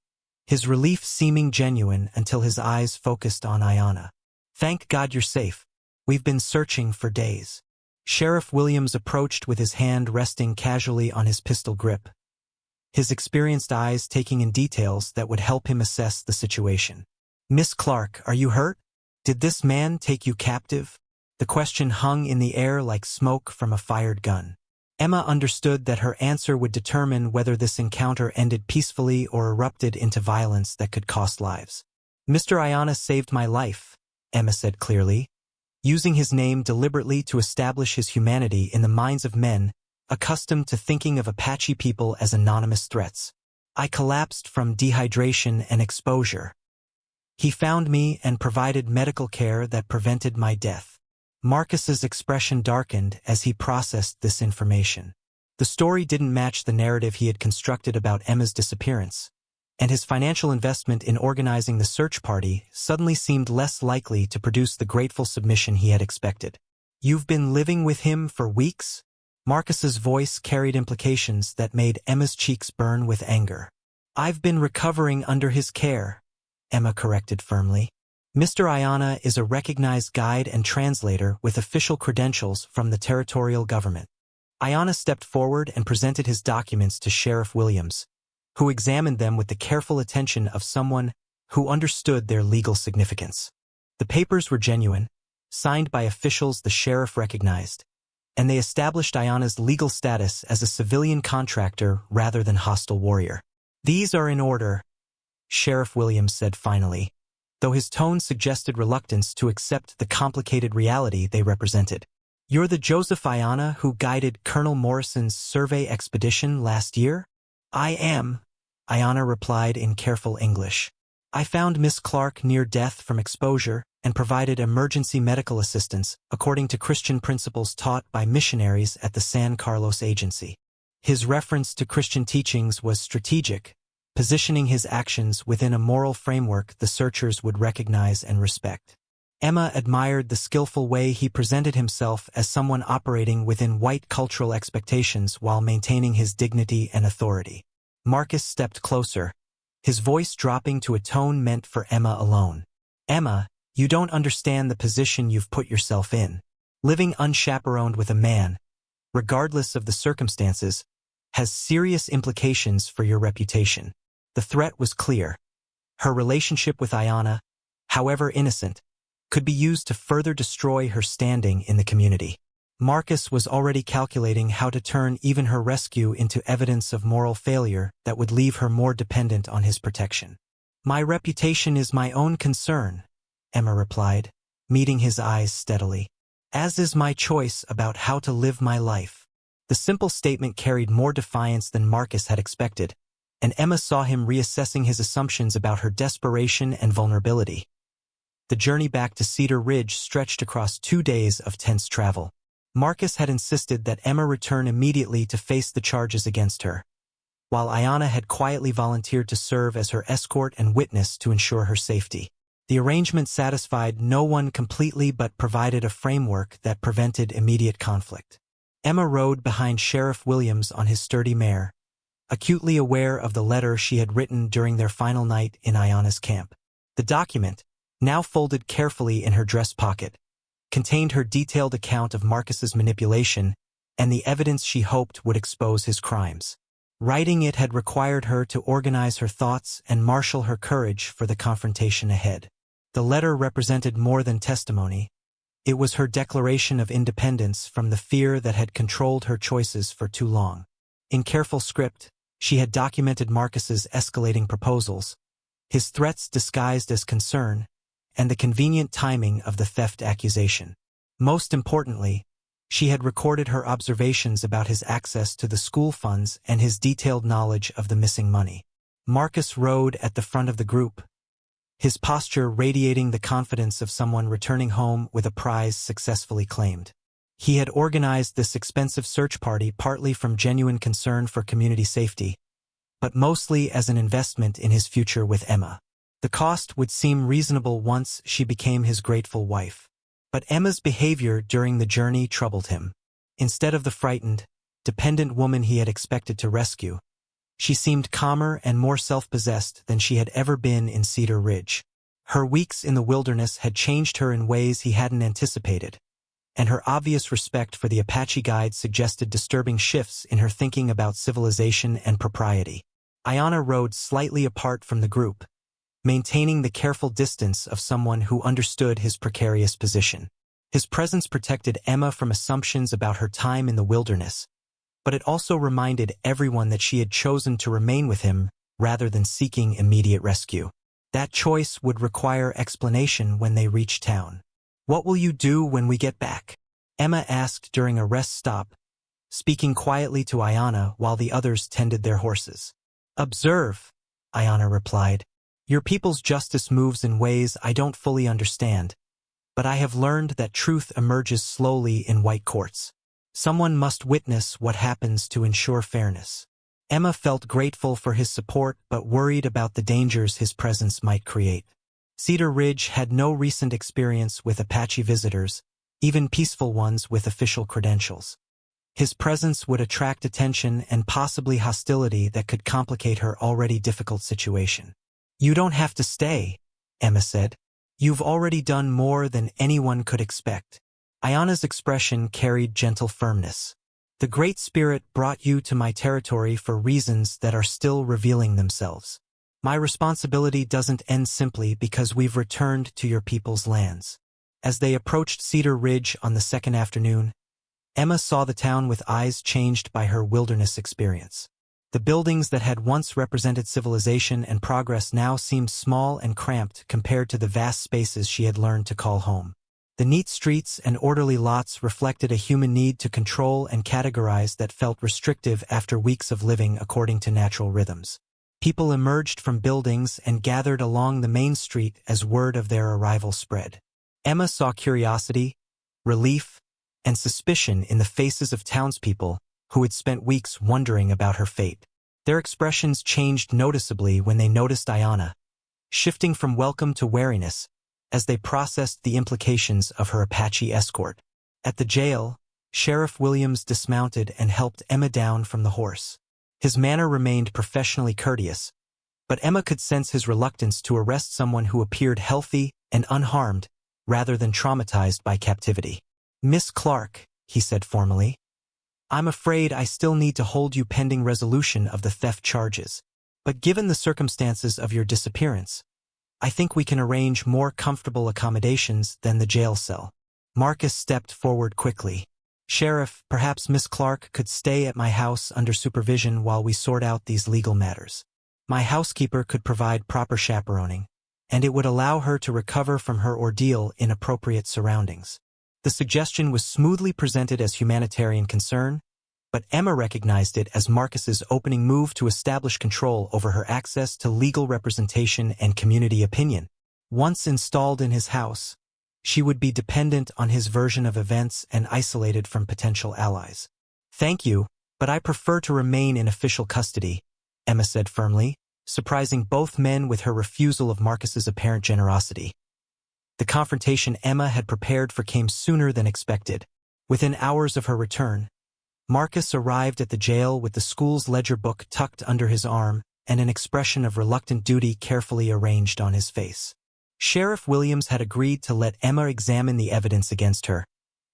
his relief seeming genuine until his eyes focused on Aiyana. "Thank God you're safe. We've been searching for days." Sheriff Williams approached with his hand resting casually on his pistol grip, his experienced eyes taking in details that would help him assess the situation. "Miss Clarke, are you hurt? Did this man take you captive?" The question hung in the air like smoke from a fired gun. Emma understood that her answer would determine whether this encounter ended peacefully or erupted into violence that could cost lives. "Mr. Aiyana saved my life," Emma said clearly, using his name deliberately to establish his humanity in the minds of men accustomed to thinking of Apache people as anonymous threats. "I collapsed from dehydration and exposure. He found me and provided medical care that prevented my death." Marcus's expression darkened as he processed this information. The story didn't match the narrative he had constructed about Emma's disappearance, and his financial investment in organizing the search party suddenly seemed less likely to produce the grateful submission he had expected. "You've been living with him for weeks?" Marcus's voice carried implications that made Emma's cheeks burn with anger. "I've been recovering under his care," Emma corrected firmly. "Mr. Aiyana is a recognized guide and translator with official credentials from the territorial government." Aiyana stepped forward and presented his documents to Sheriff Williams, who examined them with the careful attention of someone who understood their legal significance. The papers were genuine, signed by officials the sheriff recognized, and they established Aiyana's legal status as a civilian contractor rather than hostile warrior. "These are in order," Sheriff Williams said finally, though his tone suggested reluctance to accept the complicated reality they represented. "You're the Joseph Aiyana who guided Colonel Morrison's survey expedition last year?" "I am," Aiyana replied in careful English. "I found Miss Clarke near death from exposure and provided emergency medical assistance according to Christian principles taught by missionaries at the San Carlos Agency." His reference to Christian teachings was strategic, positioning his actions within a moral framework the searchers would recognize and respect. Emma admired the skillful way he presented himself as someone operating within white cultural expectations while maintaining his dignity and authority. Marcus stepped closer, his voice dropping to a tone meant for Emma alone. "Emma, you don't understand the position you've put yourself in. Living unchaperoned with a man, regardless of the circumstances, has serious implications for your reputation." The threat was clear. Her relationship with Aiyana, however innocent, could be used to further destroy her standing in the community. Marcus was already calculating how to turn even her rescue into evidence of moral failure that would leave her more dependent on his protection. "My reputation is my own concern," Emma replied, meeting his eyes steadily. "As is my choice about how to live my life." The simple statement carried more defiance than Marcus had expected, and Emma saw him reassessing his assumptions about her desperation and vulnerability. The journey back to Cedar Ridge stretched across 2 days of tense travel. Marcus had insisted that Emma return immediately to face the charges against her, while Aiyana had quietly volunteered to serve as her escort and witness to ensure her safety. The arrangement satisfied no one completely but provided a framework that prevented immediate conflict. Emma rode behind Sheriff Williams on his sturdy mare, acutely aware of the letter she had written during their final night in Aiyana's camp. The document, now folded carefully in her dress pocket, contained her detailed account of Marcus's manipulation and the evidence she hoped would expose his crimes. Writing it had required her to organize her thoughts and marshal her courage for the confrontation ahead. The letter represented more than testimony. It was her declaration of independence from the fear that had controlled her choices for too long. In careful script, she had documented Marcus's escalating proposals, his threats disguised as concern, and the convenient timing of the theft accusation. Most importantly, she had recorded her observations about his access to the school funds and his detailed knowledge of the missing money. Marcus rode at the front of the group, his posture radiating the confidence of someone returning home with a prize successfully claimed. He had organized this expensive search party partly from genuine concern for community safety, but mostly as an investment in his future with Emma. The cost would seem reasonable once she became his grateful wife. But Emma's behavior during the journey troubled him. Instead of the frightened, dependent woman he had expected to rescue, she seemed calmer and more self-possessed than she had ever been in Cedar Ridge. Her weeks in the wilderness had changed her in ways he hadn't anticipated, and her obvious respect for the Apache guide suggested disturbing shifts in her thinking about civilization and propriety. Aiyana rode slightly apart from the group, maintaining the careful distance of someone who understood his precarious position. His presence protected Emma from assumptions about her time in the wilderness, but it also reminded everyone that she had chosen to remain with him rather than seeking immediate rescue. That choice would require explanation when they reached town. "What will you do when we get back?" Emma asked during a rest stop, speaking quietly to Aiyana while the others tended their horses. "Observe," Aiyana replied. "Your people's justice moves in ways I don't fully understand, but I have learned that truth emerges slowly in white courts. Someone must witness what happens to ensure fairness. Emma felt grateful for his support but worried about the dangers his presence might create. Cedar Ridge had no recent experience with Apache visitors, even peaceful ones with official credentials. His presence would attract attention and possibly hostility that could complicate her already difficult situation. "You don't have to stay," Emma said. "You've already done more than anyone could expect." Aiyana's expression carried gentle firmness. "The Great Spirit brought you to my territory for reasons that are still revealing themselves. My responsibility doesn't end simply because we've returned to your people's lands." As they approached Cedar Ridge on the second afternoon, Emma saw the town with eyes changed by her wilderness experience. The buildings that had once represented civilization and progress now seemed small and cramped compared to the vast spaces she had learned to call home. The neat streets and orderly lots reflected a human need to control and categorize that felt restrictive after weeks of living according to natural rhythms. People emerged from buildings and gathered along the main street as word of their arrival spread. Emma saw curiosity, relief, and suspicion in the faces of townspeople who had spent weeks wondering about her fate. Their expressions changed noticeably when they noticed Aiyana, shifting from welcome to wariness as they processed the implications of her Apache escort. At the jail, Sheriff Williams dismounted and helped Emma down from the horse. His manner remained professionally courteous, but Emma could sense his reluctance to arrest someone who appeared healthy and unharmed rather than traumatized by captivity. "Miss Clarke," he said formally, "I'm afraid I still need to hold you pending resolution of the theft charges, but given the circumstances of your disappearance, I think we can arrange more comfortable accommodations than the jail cell." Marcus stepped forward quickly. "Sheriff, perhaps Miss Clarke could stay at my house under supervision while we sort out these legal matters. My housekeeper could provide proper chaperoning, and it would allow her to recover from her ordeal in appropriate surroundings." The suggestion was smoothly presented as humanitarian concern, but Emma recognized it as Marcus's opening move to establish control over her access to legal representation and community opinion. Once installed in his house, she would be dependent on his version of events and isolated from potential allies. "Thank you, but I prefer to remain in official custody," Emma said firmly, surprising both men with her refusal of Marcus's apparent generosity. The confrontation Emma had prepared for came sooner than expected. Within hours of her return, Marcus arrived at the jail with the school's ledger book tucked under his arm and an expression of reluctant duty carefully arranged on his face. Sheriff Williams had agreed to let Emma examine the evidence against her,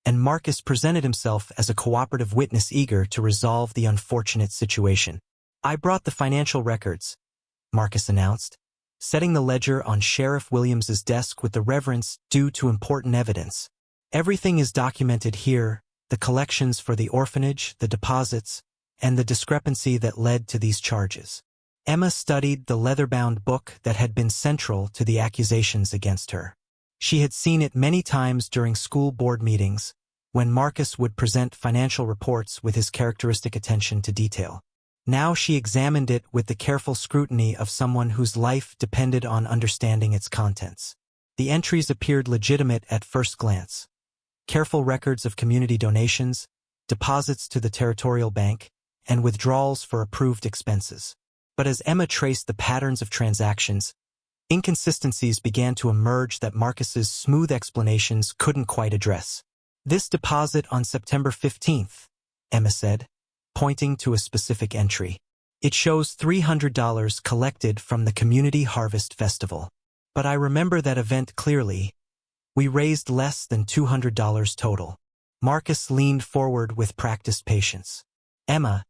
and Marcus presented himself as a cooperative witness eager to resolve the unfortunate situation. "I brought the financial records," Marcus announced, setting the ledger on Sheriff Williams's desk with the reverence due to important evidence. "Everything is documented here, the collections for the orphanage, the deposits, and the discrepancy that led to these charges." Emma studied the leather-bound book that had been central to the accusations against her. She had seen it many times during school board meetings, when Marcus would present financial reports with his characteristic attention to detail. Now she examined it with the careful scrutiny of someone whose life depended on understanding its contents. The entries appeared legitimate at first glance. Careful records of community donations, deposits to the territorial bank, and withdrawals for approved expenses. But as Emma traced the patterns of transactions, inconsistencies began to emerge that Marcus's smooth explanations couldn't quite address. "This deposit on September 15th, Emma said, pointing to a specific entry. "It shows $300 collected from the Community Harvest Festival. But I remember that event clearly. We raised less than $200 total." Marcus leaned forward with practiced patience. "Emma,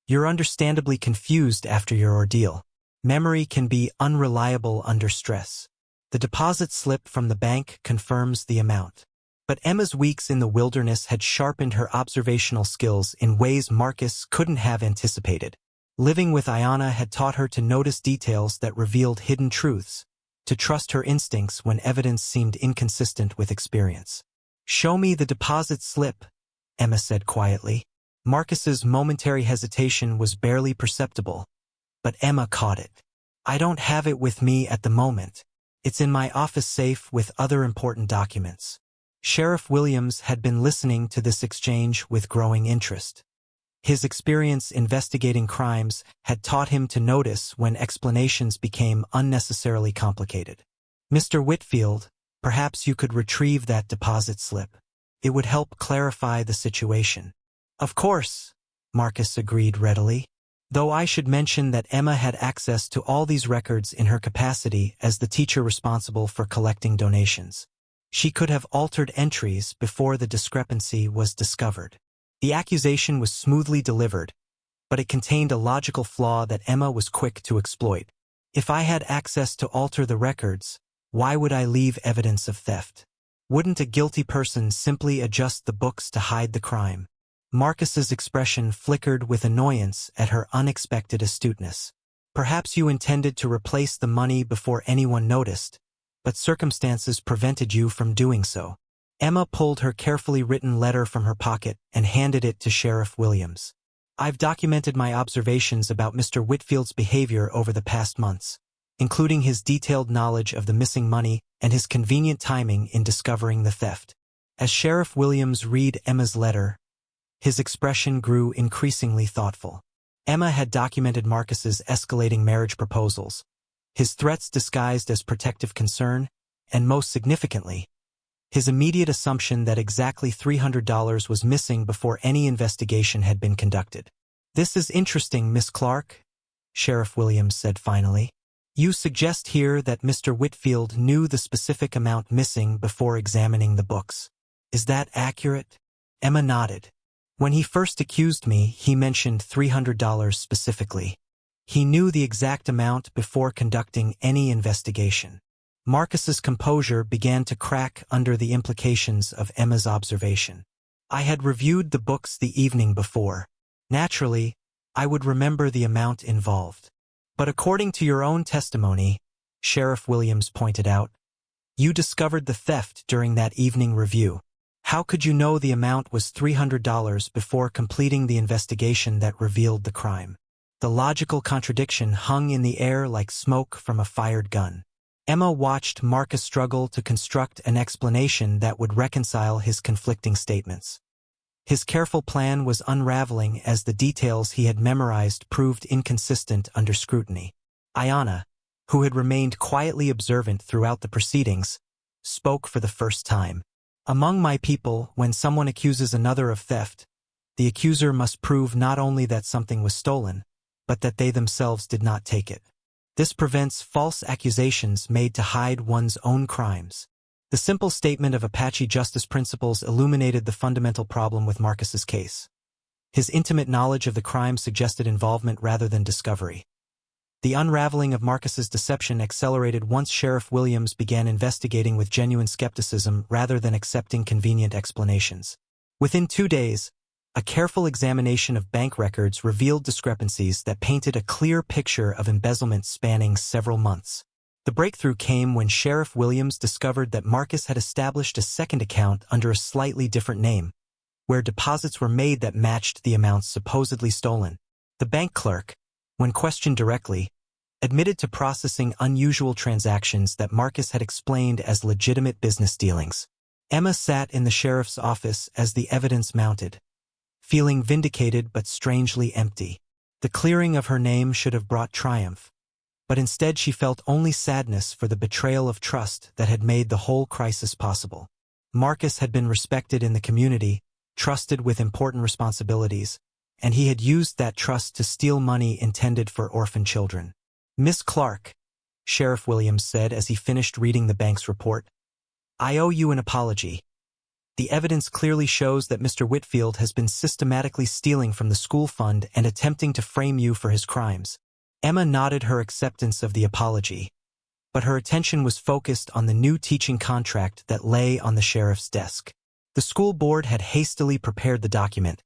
you're understandably confused after your ordeal. Memory can be unreliable under stress. The deposit slip from the bank confirms the amount." But Emma's weeks in the wilderness had sharpened her observational skills in ways Marcus couldn't have anticipated. Living with Aiyana had taught her to notice details that revealed hidden truths, to trust her instincts when evidence seemed inconsistent with experience. "Show me the deposit slip," Emma said quietly. Marcus's momentary hesitation was barely perceptible, but Emma caught it. "I don't have it with me at the moment. It's in my office safe with other important documents. Sheriff Williams had been listening to this exchange with growing interest. His experience investigating crimes had taught him to notice when explanations became unnecessarily complicated. Mr. Whitfield, perhaps you could retrieve that deposit slip. It would help clarify the situation. Of course, Marcus agreed readily. Though I should mention that Emma had access to all these records in her capacity as the teacher responsible for collecting donations. She could have altered entries before the discrepancy was discovered. The accusation was smoothly delivered, but it contained a logical flaw that Emma was quick to exploit. If I had access to alter the records, why would I leave evidence of theft? Wouldn't a guilty person simply adjust the books to hide the crime? Marcus's expression flickered with annoyance at her unexpected astuteness. Perhaps you intended to replace the money before anyone noticed, but circumstances prevented you from doing so. Emma pulled her carefully written letter from her pocket and handed it to Sheriff Williams. I've documented my observations about Mr. Whitfield's behavior over the past months, including his detailed knowledge of the missing money and his convenient timing in discovering the theft. As Sheriff Williams read Emma's letter, his expression grew increasingly thoughtful. Emma had documented Marcus's escalating marriage proposals, his threats disguised as protective concern, and most significantly, his immediate assumption that exactly $300 was missing before any investigation had been conducted. This is interesting, Miss Clarke, Sheriff Williams said finally. You suggest here that Mr. Whitfield knew the specific amount missing before examining the books. Is that accurate? Emma nodded. When he first accused me, he mentioned $300 specifically. He knew the exact amount before conducting any investigation. Marcus's composure began to crack under the implications of Emma's observation. I had reviewed the books the evening before. Naturally, I would remember the amount involved. But according to your own testimony, Sheriff Williams pointed out, you discovered the theft during that evening review. How could you know the amount was $300 before completing the investigation that revealed the crime? The logical contradiction hung in the air like smoke from a fired gun. Emma watched Marcus struggle to construct an explanation that would reconcile his conflicting statements. His careful plan was unraveling as the details he had memorized proved inconsistent under scrutiny. Aiyana, who had remained quietly observant throughout the proceedings, spoke for the first time. Among my people, when someone accuses another of theft, the accuser must prove not only that something was stolen, but that they themselves did not take it. This prevents false accusations made to hide one's own crimes. The simple statement of Apache justice principles illuminated the fundamental problem with Marcus's case. His intimate knowledge of the crime suggested involvement rather than discovery. The unraveling of Marcus's deception accelerated once Sheriff Williams began investigating with genuine skepticism rather than accepting convenient explanations. Within 2 days, a careful examination of bank records revealed discrepancies that painted a clear picture of embezzlement spanning several months. The breakthrough came when Sheriff Williams discovered that Marcus had established a second account under a slightly different name, where deposits were made that matched the amounts supposedly stolen. The bank clerk, when questioned directly, admitted to processing unusual transactions that Marcus had explained as legitimate business dealings. Emma sat in the sheriff's office as the evidence mounted, feeling vindicated but strangely empty. The clearing of her name should have brought triumph, but instead she felt only sadness for the betrayal of trust that had made the whole crisis possible. Marcus had been respected in the community, trusted with important responsibilities, and he had used that trust to steal money intended for orphan children. Miss Clarke, Sheriff Williams said as he finished reading the bank's report, I owe you an apology. The evidence clearly shows that Mr. Whitfield has been systematically stealing from the school fund and attempting to frame you for his crimes. Emma nodded her acceptance of the apology, but her attention was focused on the new teaching contract that lay on the sheriff's desk. The school board had hastily prepared the document,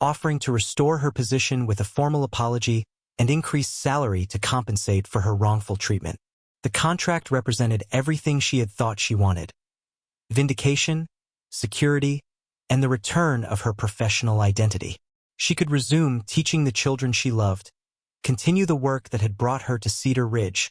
offering to restore her position with a formal apology and increased salary to compensate for her wrongful treatment. The contract represented everything she had thought she wanted: vindication, security, and the return of her professional identity. She could resume teaching the children she loved, continue the work that had brought her to Cedar Ridge,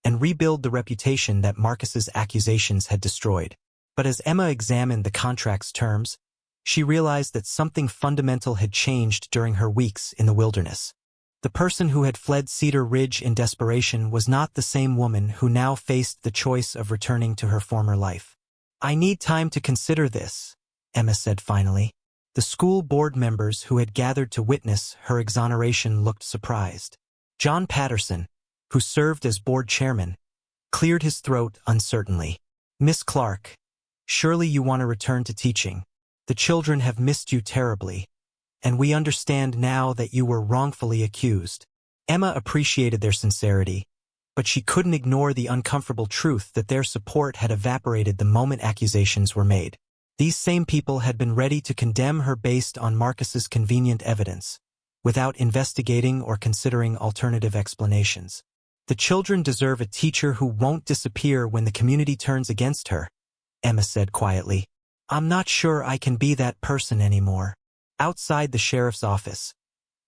and rebuild the reputation that Marcus's accusations had destroyed. But as Emma examined the contract's terms, she realized that something fundamental had changed during her weeks in the wilderness. The person who had fled Cedar Ridge in desperation was not the same woman who now faced the choice of returning to her former life. "I need time to consider this," Emma said finally. The school board members who had gathered to witness her exoneration looked surprised. John Patterson, who served as board chairman, cleared his throat uncertainly. "Miss Clarke, surely you want to return to teaching. The children have missed you terribly, and we understand now that you were wrongfully accused." Emma appreciated their sincerity, but she couldn't ignore the uncomfortable truth that their support had evaporated the moment accusations were made. These same people had been ready to condemn her based on Marcus's convenient evidence, without investigating or considering alternative explanations. "The children deserve a teacher who won't disappear when the community turns against her," Emma said quietly. "I'm not sure I can be that person anymore." Outside the sheriff's office,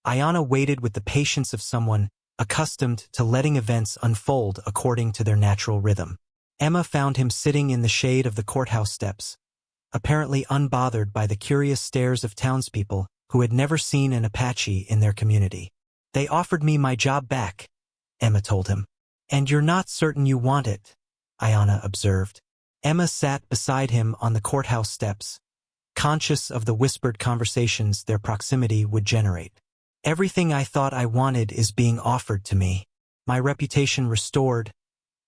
Aiyana waited with the patience of someone accustomed to letting events unfold according to their natural rhythm. Emma found him sitting in the shade of the courthouse steps, apparently unbothered by the curious stares of townspeople who had never seen an Apache in their community. "They offered me my job back," Emma told him. "And you're not certain you want it," Aiyana observed. Emma sat beside him on the courthouse steps, conscious of the whispered conversations their proximity would generate. "Everything I thought I wanted is being offered to me. My reputation restored,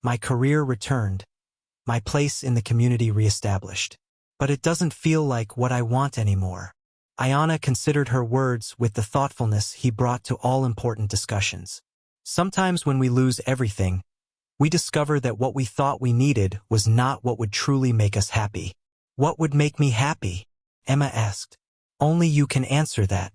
my career returned, my place in the community reestablished. But it doesn't feel like what I want anymore." Aiyana considered her words with the thoughtfulness he brought to all important discussions. "Sometimes when we lose everything, we discover that what we thought we needed was not what would truly make us happy." "What would make me happy?" Emma asked. "Only you can answer that.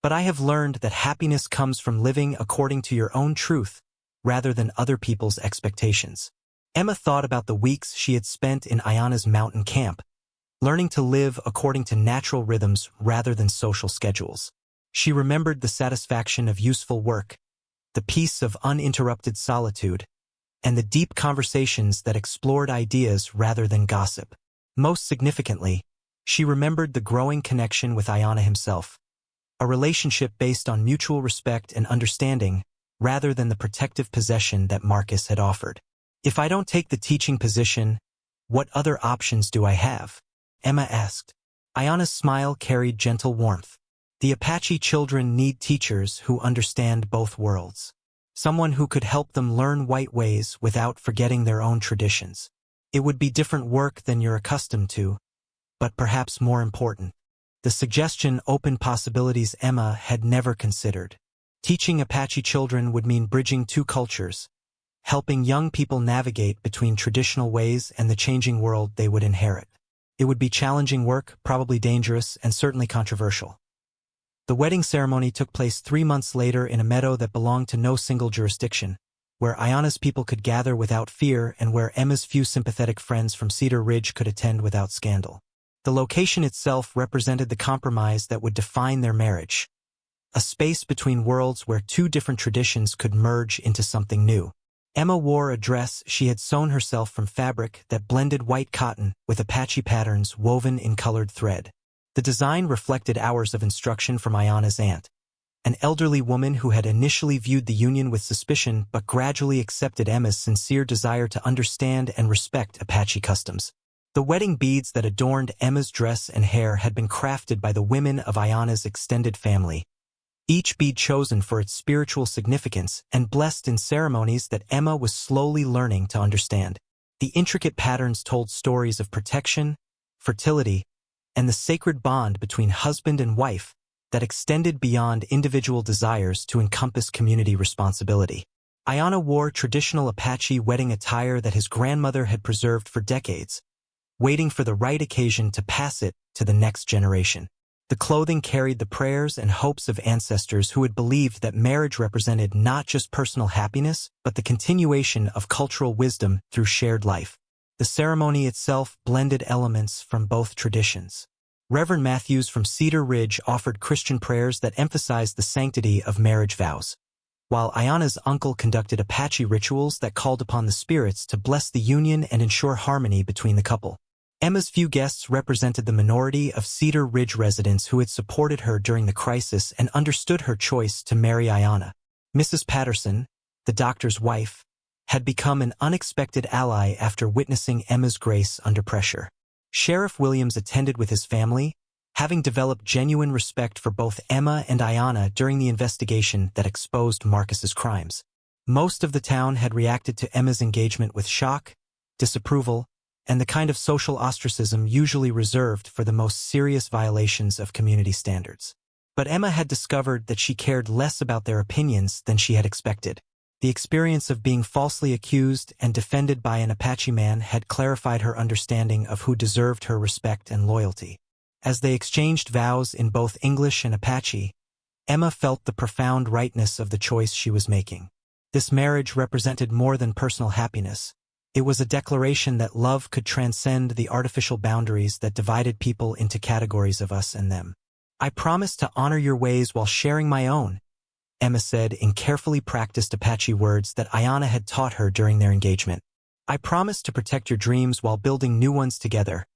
But I have learned that happiness comes from living according to your own truth, rather than other people's expectations." Emma thought about the weeks she had spent in Aiyana's mountain camp, learning to live according to natural rhythms rather than social schedules. She remembered the satisfaction of useful work, the peace of uninterrupted solitude, and the deep conversations that explored ideas rather than gossip. Most significantly, she remembered the growing connection with Aiyana himself, a relationship based on mutual respect and understanding rather than the protective possession that Marcus had offered. "If I don't take the teaching position, what other options do I have?" Emma asked. Aiyana's smile carried gentle warmth. "The Apache children need teachers who understand both worlds. Someone who could help them learn white ways without forgetting their own traditions. It would be different work than you're accustomed to, but perhaps more important." The suggestion opened possibilities Emma had never considered. Teaching Apache children would mean bridging two cultures, helping young people navigate between traditional ways and the changing world they would inherit. It would be challenging work, probably dangerous, and certainly controversial. The wedding ceremony took place 3 months later in a meadow that belonged to no single jurisdiction, where Aiyana's people could gather without fear and where Emma's few sympathetic friends from Cedar Ridge could attend without scandal. The location itself represented the compromise that would define their marriage, a space between worlds where two different traditions could merge into something new. Emma wore a dress she had sewn herself from fabric that blended white cotton with Apache patterns woven in colored thread. The design reflected hours of instruction from Aiyana's aunt, an elderly woman who had initially viewed the union with suspicion but gradually accepted Emma's sincere desire to understand and respect Apache customs. The wedding beads that adorned Emma's dress and hair had been crafted by the women of Aiyana's extended family, each bead chosen for its spiritual significance and blessed in ceremonies that Emma was slowly learning to understand. The intricate patterns told stories of protection, fertility, and the sacred bond between husband and wife that extended beyond individual desires to encompass community responsibility. Aiyana wore traditional Apache wedding attire that his grandmother had preserved for decades, waiting for the right occasion to pass it to the next generation. The clothing carried the prayers and hopes of ancestors who had believed that marriage represented not just personal happiness, but the continuation of cultural wisdom through shared life. The ceremony itself blended elements from both traditions. Reverend Matthews from Cedar Ridge offered Christian prayers that emphasized the sanctity of marriage vows. while Aiyana's uncle conducted Apache rituals that called upon the spirits to bless the union and ensure harmony between the couple. Emma's few guests represented the minority of Cedar Ridge residents who had supported her during the crisis and understood her choice to marry Aiyana. Mrs. Patterson, the doctor's wife, had become an unexpected ally after witnessing Emma's grace under pressure. Sheriff Williams attended with his family, having developed genuine respect for both Emma and Aiyana during the investigation that exposed Marcus's crimes. Most of the town had reacted to Emma's engagement with shock, disapproval, and the kind of social ostracism usually reserved for the most serious violations of community standards. But Emma had discovered that she cared less about their opinions than she had expected. The experience of being falsely accused and defended by an Apache man had clarified her understanding of who deserved her respect and loyalty. As they exchanged vows in both English and Apache, Emma felt the profound rightness of the choice she was making. This marriage represented more than personal happiness. It was a declaration that love could transcend the artificial boundaries that divided people into categories of us and them. "I promise to honor your ways while sharing my own," Emma said in carefully practiced Apache words that Aiyana had taught her during their engagement. "I promise to protect your dreams while building new ones together."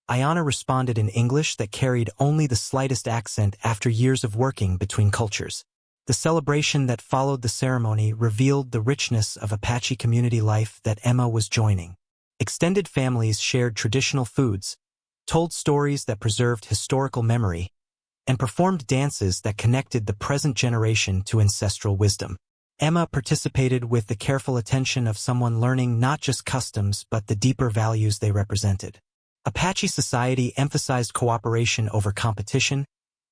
Aiyana responded in English that carried only the slightest accent after years of working between cultures. The celebration that followed the ceremony revealed the richness of Apache community life that Emma was joining. Extended families shared traditional foods, told stories that preserved historical memory, and performed dances that connected the present generation to ancestral wisdom. Emma participated with the careful attention of someone learning not just customs but the deeper values they represented. Apache society emphasized cooperation over competition,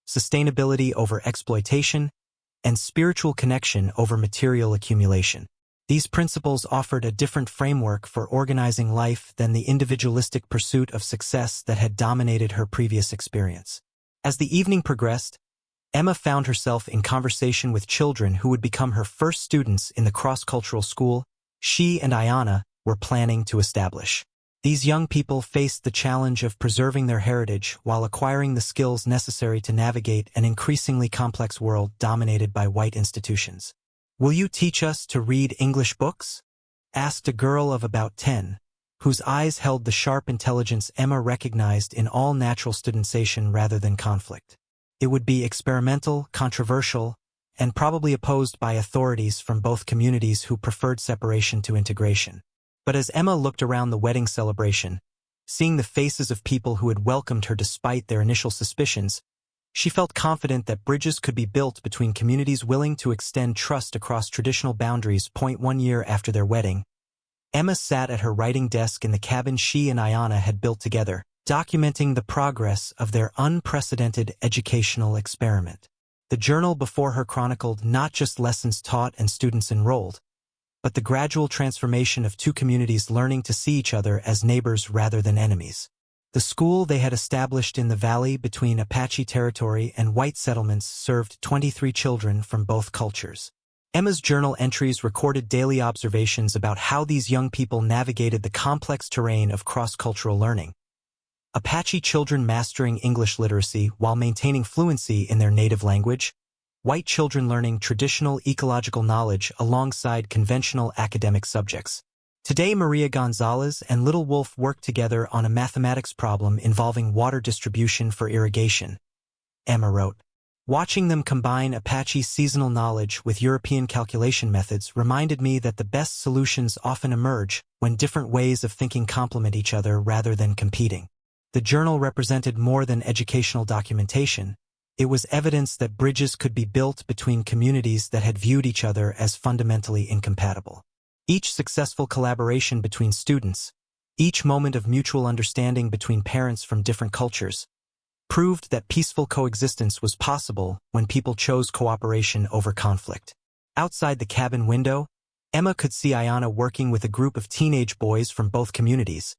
sustainability over exploitation, and spiritual connection over material accumulation. These principles offered a different framework for organizing life than the individualistic pursuit of success that had dominated her previous experience. As the evening progressed, Emma found herself in conversation with children who would become her first students in the cross-cultural school she and Aiyana were planning to establish. These young people faced the challenge of preserving their heritage while acquiring the skills necessary to navigate an increasingly complex world dominated by white institutions. "Will you teach us to read English books?" asked a girl of about 10, whose eyes held the sharp intelligence Emma recognized in all natural studentization rather than conflict. It would be experimental, controversial, and probably opposed by authorities from both communities who preferred separation to integration. But as Emma looked around the wedding celebration, seeing the faces of people who had welcomed her despite their initial suspicions, she felt confident that bridges could be built between communities willing to extend trust across traditional boundaries. 1 year after their wedding, Emma sat at her writing desk in the cabin she and Aiyana had built together, documenting the progress of their unprecedented educational experiment. The journal before her chronicled not just lessons taught and students enrolled, but the gradual transformation of two communities learning to see each other as neighbors rather than enemies. The school they had established in the valley between Apache territory and white settlements served 23 children from both cultures. Emma's journal entries recorded daily observations about how these young people navigated the complex terrain of cross-cultural learning. Apache children mastering English literacy while maintaining fluency in their native language, white children learning traditional ecological knowledge alongside conventional academic subjects. Today, Maria Gonzalez and Little Wolf worked together on a mathematics problem involving water distribution for irrigation, Emma wrote. Watching them combine Apache seasonal knowledge with European calculation methods reminded me that the best solutions often emerge when different ways of thinking complement each other rather than competing. The journal represented more than educational documentation. It was evidence that bridges could be built between communities that had viewed each other as fundamentally incompatible. Each successful collaboration between students, each moment of mutual understanding between parents from different cultures, proved that peaceful coexistence was possible when people chose cooperation over conflict. Outside the cabin window, Emma could see Aiyana working with a group of teenage boys from both communities,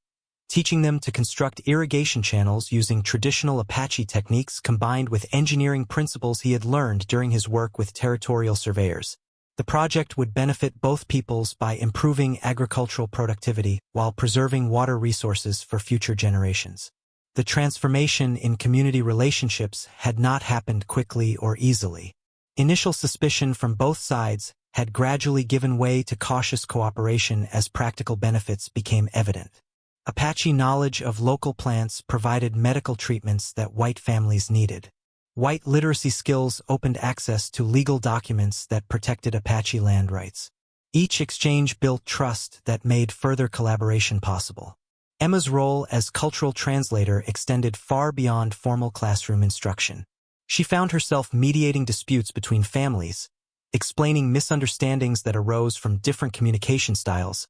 teaching them to construct irrigation channels using traditional Apache techniques combined with engineering principles he had learned during his work with territorial surveyors. The project would benefit both peoples by improving agricultural productivity while preserving water resources for future generations. The transformation in community relationships had not happened quickly or easily. Initial suspicion from both sides had gradually given way to cautious cooperation as practical benefits became evident. Apache knowledge of local plants provided medical treatments that white families needed. White literacy skills opened access to legal documents that protected Apache land rights. Each exchange built trust that made further collaboration possible. Emma's role as cultural translator extended far beyond formal classroom instruction. She found herself mediating disputes between families, explaining misunderstandings that arose from different communication styles,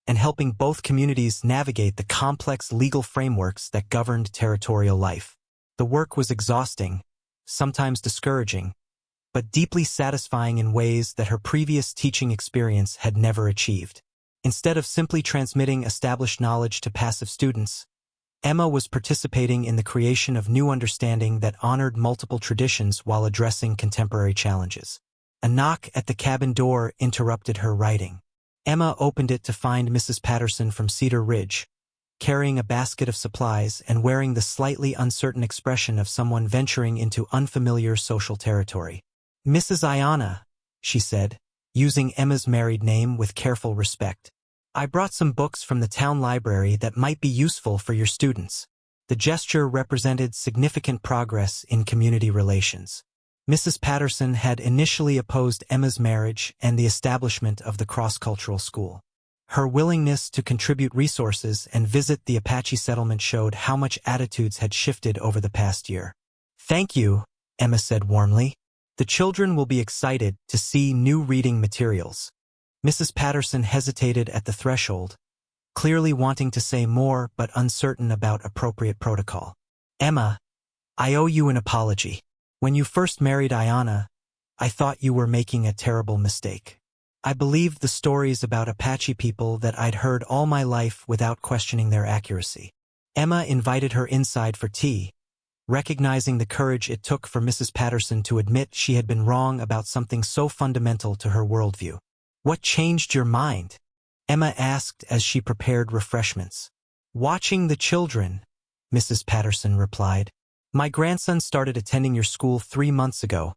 and helping both communities navigate the complex legal frameworks that governed territorial life. The work was exhausting, sometimes discouraging, but deeply satisfying in ways that her previous teaching experience had never achieved. Instead of simply transmitting established knowledge to passive students, Emma was participating in the creation of new understanding that honored multiple traditions while addressing contemporary challenges. A knock at the cabin door interrupted her writing. Emma opened it to find Mrs. Patterson from Cedar Ridge, carrying a basket of supplies and wearing the slightly uncertain expression of someone venturing into unfamiliar social territory. "Mrs. Aiyana," she said, using Emma's married name with careful respect. "I brought some books from the town library that might be useful for your students." The gesture represented significant progress in community relations. Mrs. Patterson had initially opposed Emma's marriage and the establishment of the cross-cultural school. Her willingness to contribute resources and visit the Apache settlement showed how much attitudes had shifted over the past year. "Thank you," Emma said warmly. "The children will be excited to see new reading materials." Mrs. Patterson hesitated at the threshold, clearly wanting to say more but uncertain about appropriate protocol. "Emma, I owe you an apology. When you first married Aiyana, I thought you were making a terrible mistake. I believed the stories about Apache people that I'd heard all my life without questioning their accuracy." Emma invited her inside for tea, recognizing the courage it took for Mrs. Patterson to admit she had been wrong about something so fundamental to her worldview. "What changed your mind?" Emma asked as she prepared refreshments. "Watching the children," Mrs. Patterson replied. "My grandson started attending your school 3 months ago,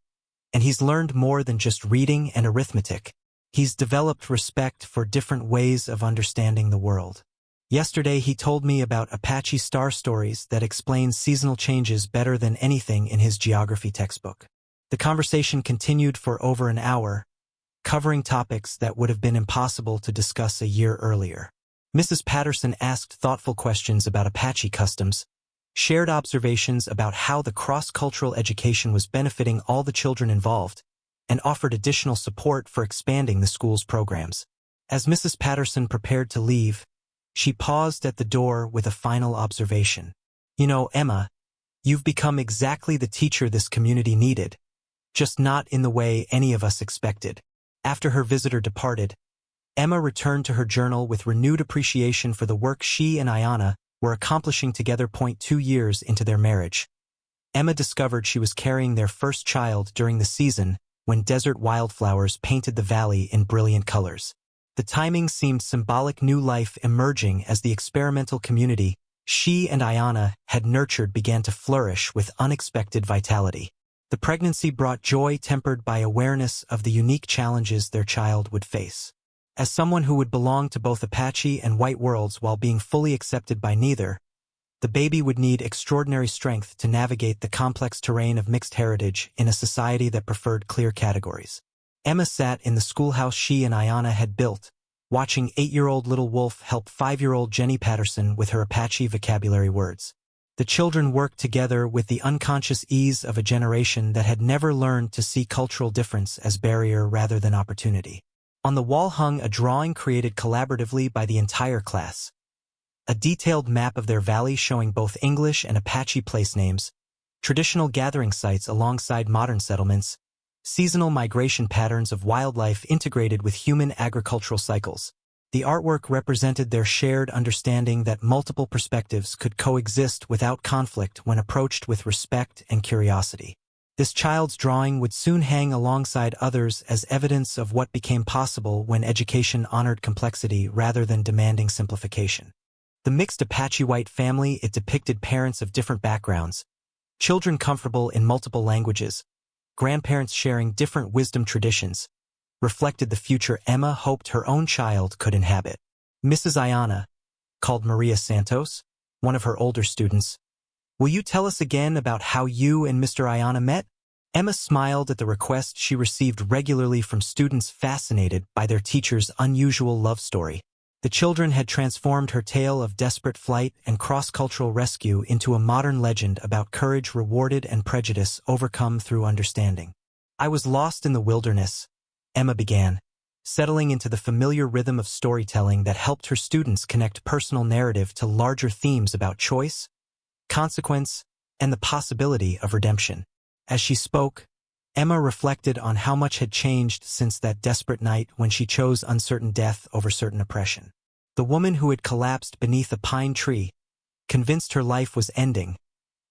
and he's learned more than just reading and arithmetic. He's developed respect for different ways of understanding the world. Yesterday he told me about Apache star stories that explain seasonal changes better than anything in his geography textbook." The conversation continued for over an hour, covering topics that would have been impossible to discuss a year earlier. Mrs. Patterson asked thoughtful questions about Apache customs, shared observations about how the cross-cultural education was benefiting all the children involved, and offered additional support for expanding the school's programs. As Mrs. Patterson prepared to leave, she paused at the door with a final observation. "You know, Emma, you've become exactly the teacher this community needed, just not in the way any of us expected." After her visitor departed, Emma returned to her journal with renewed appreciation for the work she and Aiyana were accomplishing together. 2 years into their marriage, Emma discovered she was carrying their first child during the season when desert wildflowers painted the valley in brilliant colors. The timing seemed symbolic, new life emerging as the experimental community she and Aiyana had nurtured began to flourish with unexpected vitality. The pregnancy brought joy tempered by awareness of the unique challenges their child would face. As someone who would belong to both Apache and white worlds while being fully accepted by neither, the baby would need extraordinary strength to navigate the complex terrain of mixed heritage in a society that preferred clear categories. Emma sat in the schoolhouse she and Aiyana had built, watching 8-year-old little Wolf help 5-year-old Jenny Patterson with her Apache vocabulary words. The children worked together with the unconscious ease of a generation that had never learned to see cultural difference as barrier rather than opportunity. On the wall hung a drawing created collaboratively by the entire class. A detailed map of their valley showing both English and Apache place names, traditional gathering sites alongside modern settlements, seasonal migration patterns of wildlife integrated with human agricultural cycles. The artwork represented their shared understanding that multiple perspectives could coexist without conflict when approached with respect and curiosity. This child's drawing would soon hang alongside others as evidence of what became possible when education honored complexity rather than demanding simplification. The mixed Apache white family it depicted parents of different backgrounds, children comfortable in multiple languages, grandparents sharing different wisdom traditions, reflected the future Emma hoped her own child could inhabit. Mrs. Aiyana, called Maria Santos, one of her older students, "Will you tell us again about how you and Mr. Aiyana met?" Emma smiled at the request she received regularly from students fascinated by their teacher's unusual love story. The children had transformed her tale of desperate flight and cross-cultural rescue into a modern legend about courage rewarded and prejudice overcome through understanding. "I was lost in the wilderness," Emma began, settling into the familiar rhythm of storytelling that helped her students connect personal narrative to larger themes about choice, consequence, and the possibility of redemption. As she spoke, Emma reflected on how much had changed since that desperate night when she chose uncertain death over certain oppression. The woman who had collapsed beneath a pine tree, convinced her life was ending,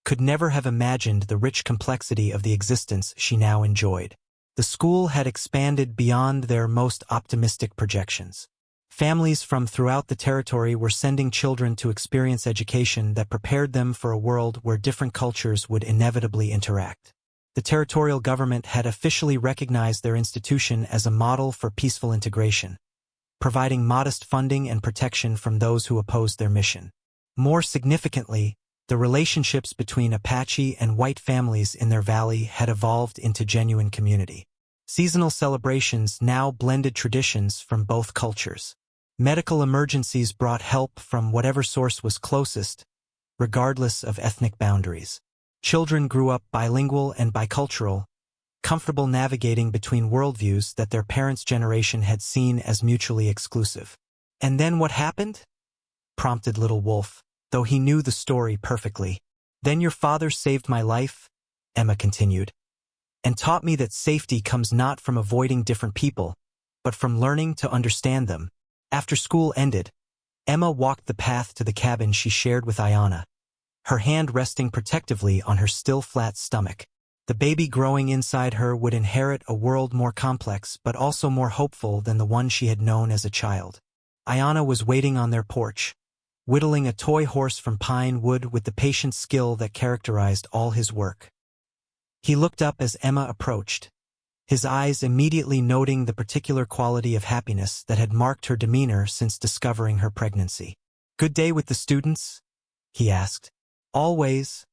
could never have imagined the rich complexity of the existence she now enjoyed. The school had expanded beyond their most optimistic projections. Families from throughout the territory were sending children to experience education that prepared them for a world where different cultures would inevitably interact. The territorial government had officially recognized their institution as a model for peaceful integration, providing modest funding and protection from those who opposed their mission. More significantly, the relationships between Apache and white families in their valley had evolved into genuine community. Seasonal celebrations now blended traditions from both cultures. Medical emergencies brought help from whatever source was closest, regardless of ethnic boundaries. Children grew up bilingual and bicultural, comfortable navigating between worldviews that their parents' generation had seen as mutually exclusive. "And then what happened?" prompted little Wolf, though he knew the story perfectly. "Then your father saved my life," Emma continued, "and taught me that safety comes not from avoiding different people, but from learning to understand them." After school ended, Emma walked the path to the cabin she shared with Aiyana, her hand resting protectively on her still flat stomach. The baby growing inside her would inherit a world more complex but also more hopeful than the one she had known as a child. Aiyana was waiting on their porch, whittling a toy horse from pine wood with the patient skill that characterized all his work. He looked up as Emma approached, his eyes immediately noting the particular quality of happiness that had marked her demeanor since discovering her pregnancy. "Good day with the students?" he asked. "Always,"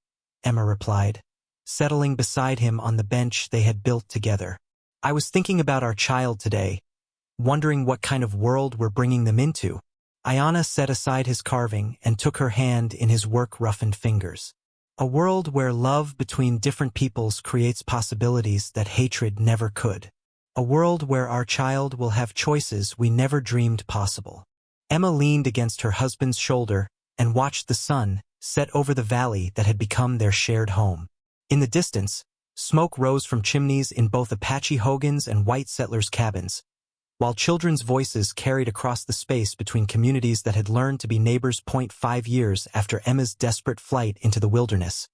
Emma replied, settling beside him on the bench they had built together. "I was thinking about our child today, wondering what kind of world we're bringing them into." Aiyana set aside his carving and took her hand in his work-roughened fingers. "A world where love between different peoples creates possibilities that hatred never could. A world where our child will have choices we never dreamed possible." Emma leaned against her husband's shoulder and watched the sun set over the valley that had become their shared home. In the distance, smoke rose from chimneys in both Apache Hogan's and white settlers' cabins, while children's voices carried across the space between communities that had learned to be neighbors. 5 years after Emma's desperate flight into the wilderness,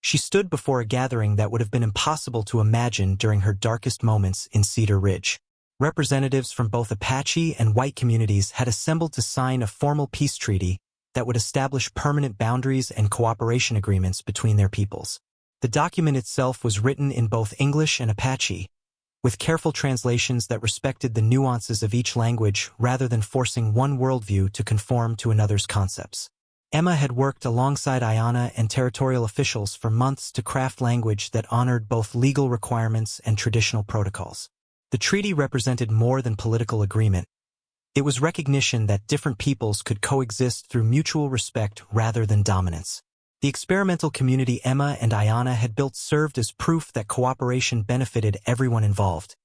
she stood before a gathering that would have been impossible to imagine during her darkest moments in Cedar Ridge. Representatives from both Apache and white communities had assembled to sign a formal peace treaty that would establish permanent boundaries and cooperation agreements between their peoples. The document itself was written in both English and Apache, with careful translations that respected the nuances of each language rather than forcing one worldview to conform to another's concepts. Emma had worked alongside Aiyana and territorial officials for months to craft language that honored both legal requirements and traditional protocols. The treaty represented more than political agreement. It was recognition that different peoples could coexist through mutual respect rather than dominance. The experimental community Emma and Aiyana had built served as proof that cooperation benefited everyone involved,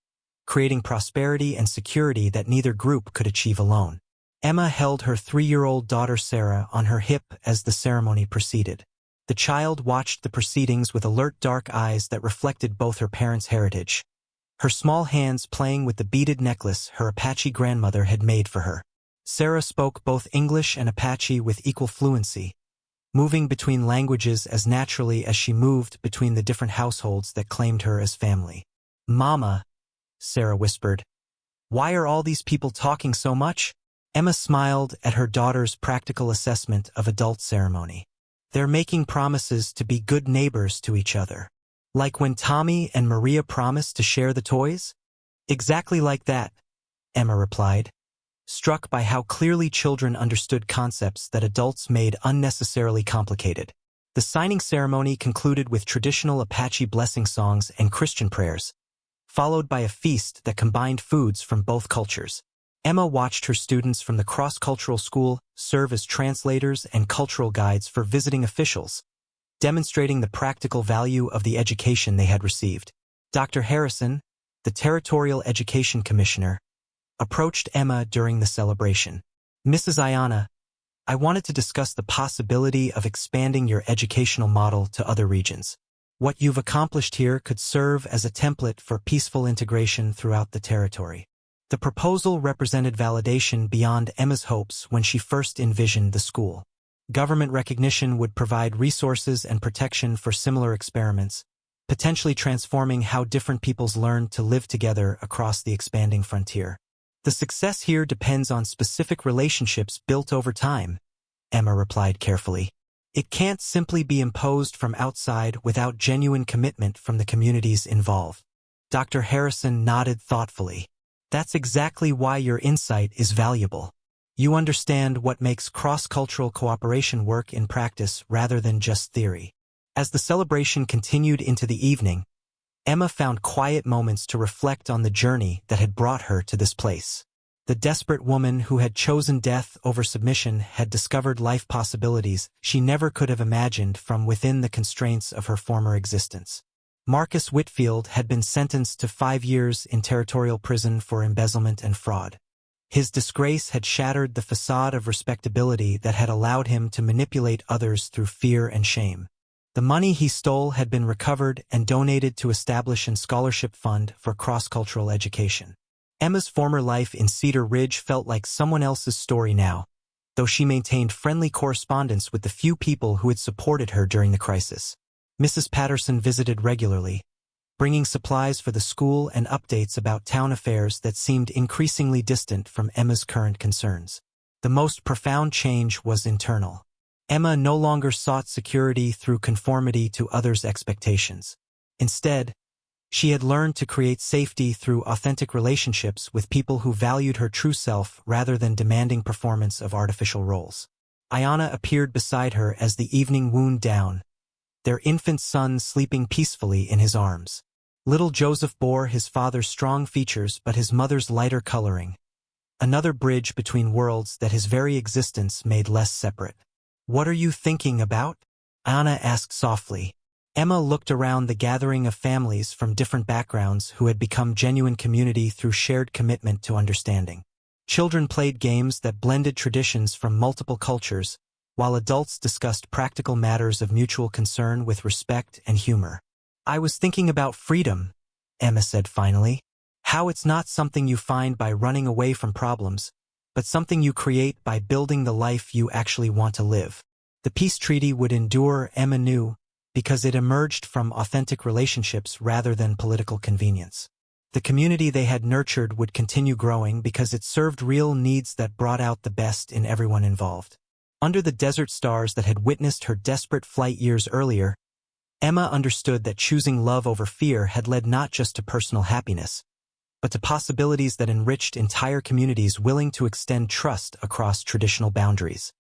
creating prosperity and security that neither group could achieve alone. Emma held her 3-year-old daughter Sarah on her hip as the ceremony proceeded. The child watched the proceedings with alert dark eyes that reflected both her parents' heritage, her small hands playing with the beaded necklace her Apache grandmother had made for her. Sarah spoke both English and Apache with equal fluency, moving between languages as naturally as she moved between the different households that claimed her as family. "Mama," Sarah whispered, "why are all these people talking so much?" Emma smiled at her daughter's practical assessment of adult ceremony. "They're making promises to be good neighbors to each other." Like when Tommy and Maria promised to share the toys? Exactly like that, Emma replied, struck by how clearly children understood concepts that adults made unnecessarily complicated. The signing ceremony concluded with traditional Apache blessing songs and Christian prayers, followed by a feast that combined foods from both cultures. Emma watched her students from the cross-cultural school serve as translators and cultural guides for visiting officials, demonstrating the practical value of the education they had received. Dr. Harrison, the Territorial Education Commissioner, approached Emma during the celebration. Mrs. Aiyana, I wanted to discuss the possibility of expanding your educational model to other regions. What you've accomplished here could serve as a template for peaceful integration throughout the territory. The proposal represented validation beyond Emma's hopes when she first envisioned the school. Government recognition would provide resources and protection for similar experiments, potentially transforming how different peoples learn to live together across the expanding frontier. The success here depends on specific relationships built over time, Emma replied carefully. It can't simply be imposed from outside without genuine commitment from the communities involved. Dr. Harrison nodded thoughtfully. That's exactly why your insight is valuable. You understand what makes cross-cultural cooperation work in practice rather than just theory. As the celebration continued into the evening, Emma found quiet moments to reflect on the journey that had brought her to this place. The desperate woman who had chosen death over submission had discovered life possibilities she never could have imagined from within the constraints of her former existence. Marcus Whitfield had been sentenced to 5 years in territorial prison for embezzlement and fraud. His disgrace had shattered the facade of respectability that had allowed him to manipulate others through fear and shame. The money he stole had been recovered and donated to establish a scholarship fund for cross-cultural education. Emma's former life in Cedar Ridge felt like someone else's story now, though she maintained friendly correspondence with the few people who had supported her during the crisis. Mrs. Patterson visited regularly, bringing supplies for the school and updates about town affairs that seemed increasingly distant from Emma's current concerns. The most profound change was internal. Emma no longer sought security through conformity to others' expectations. Instead, she had learned to create safety through authentic relationships with people who valued her true self rather than demanding performance of artificial roles. Aiyana appeared beside her as the evening wound down, their infant son sleeping peacefully in his arms. Little Joseph bore his father's strong features but his mother's lighter coloring, another bridge between worlds that his very existence made less separate. "What are you thinking about?" Aiyana asked softly. Emma looked around the gathering of families from different backgrounds who had become genuine community through shared commitment to understanding. Children played games that blended traditions from multiple cultures, while adults discussed practical matters of mutual concern with respect and humor. "I was thinking about freedom," Emma said finally. "How it's not something you find by running away from problems, but something you create by building the life you actually want to live." The peace treaty would endure, Emma knew, because it emerged from authentic relationships rather than political convenience. The community they had nurtured would continue growing because it served real needs that brought out the best in everyone involved. Under the desert stars that had witnessed her desperate flight years earlier, Emma understood that choosing love over fear had led not just to personal happiness, but to possibilities that enriched entire communities willing to extend trust across traditional boundaries.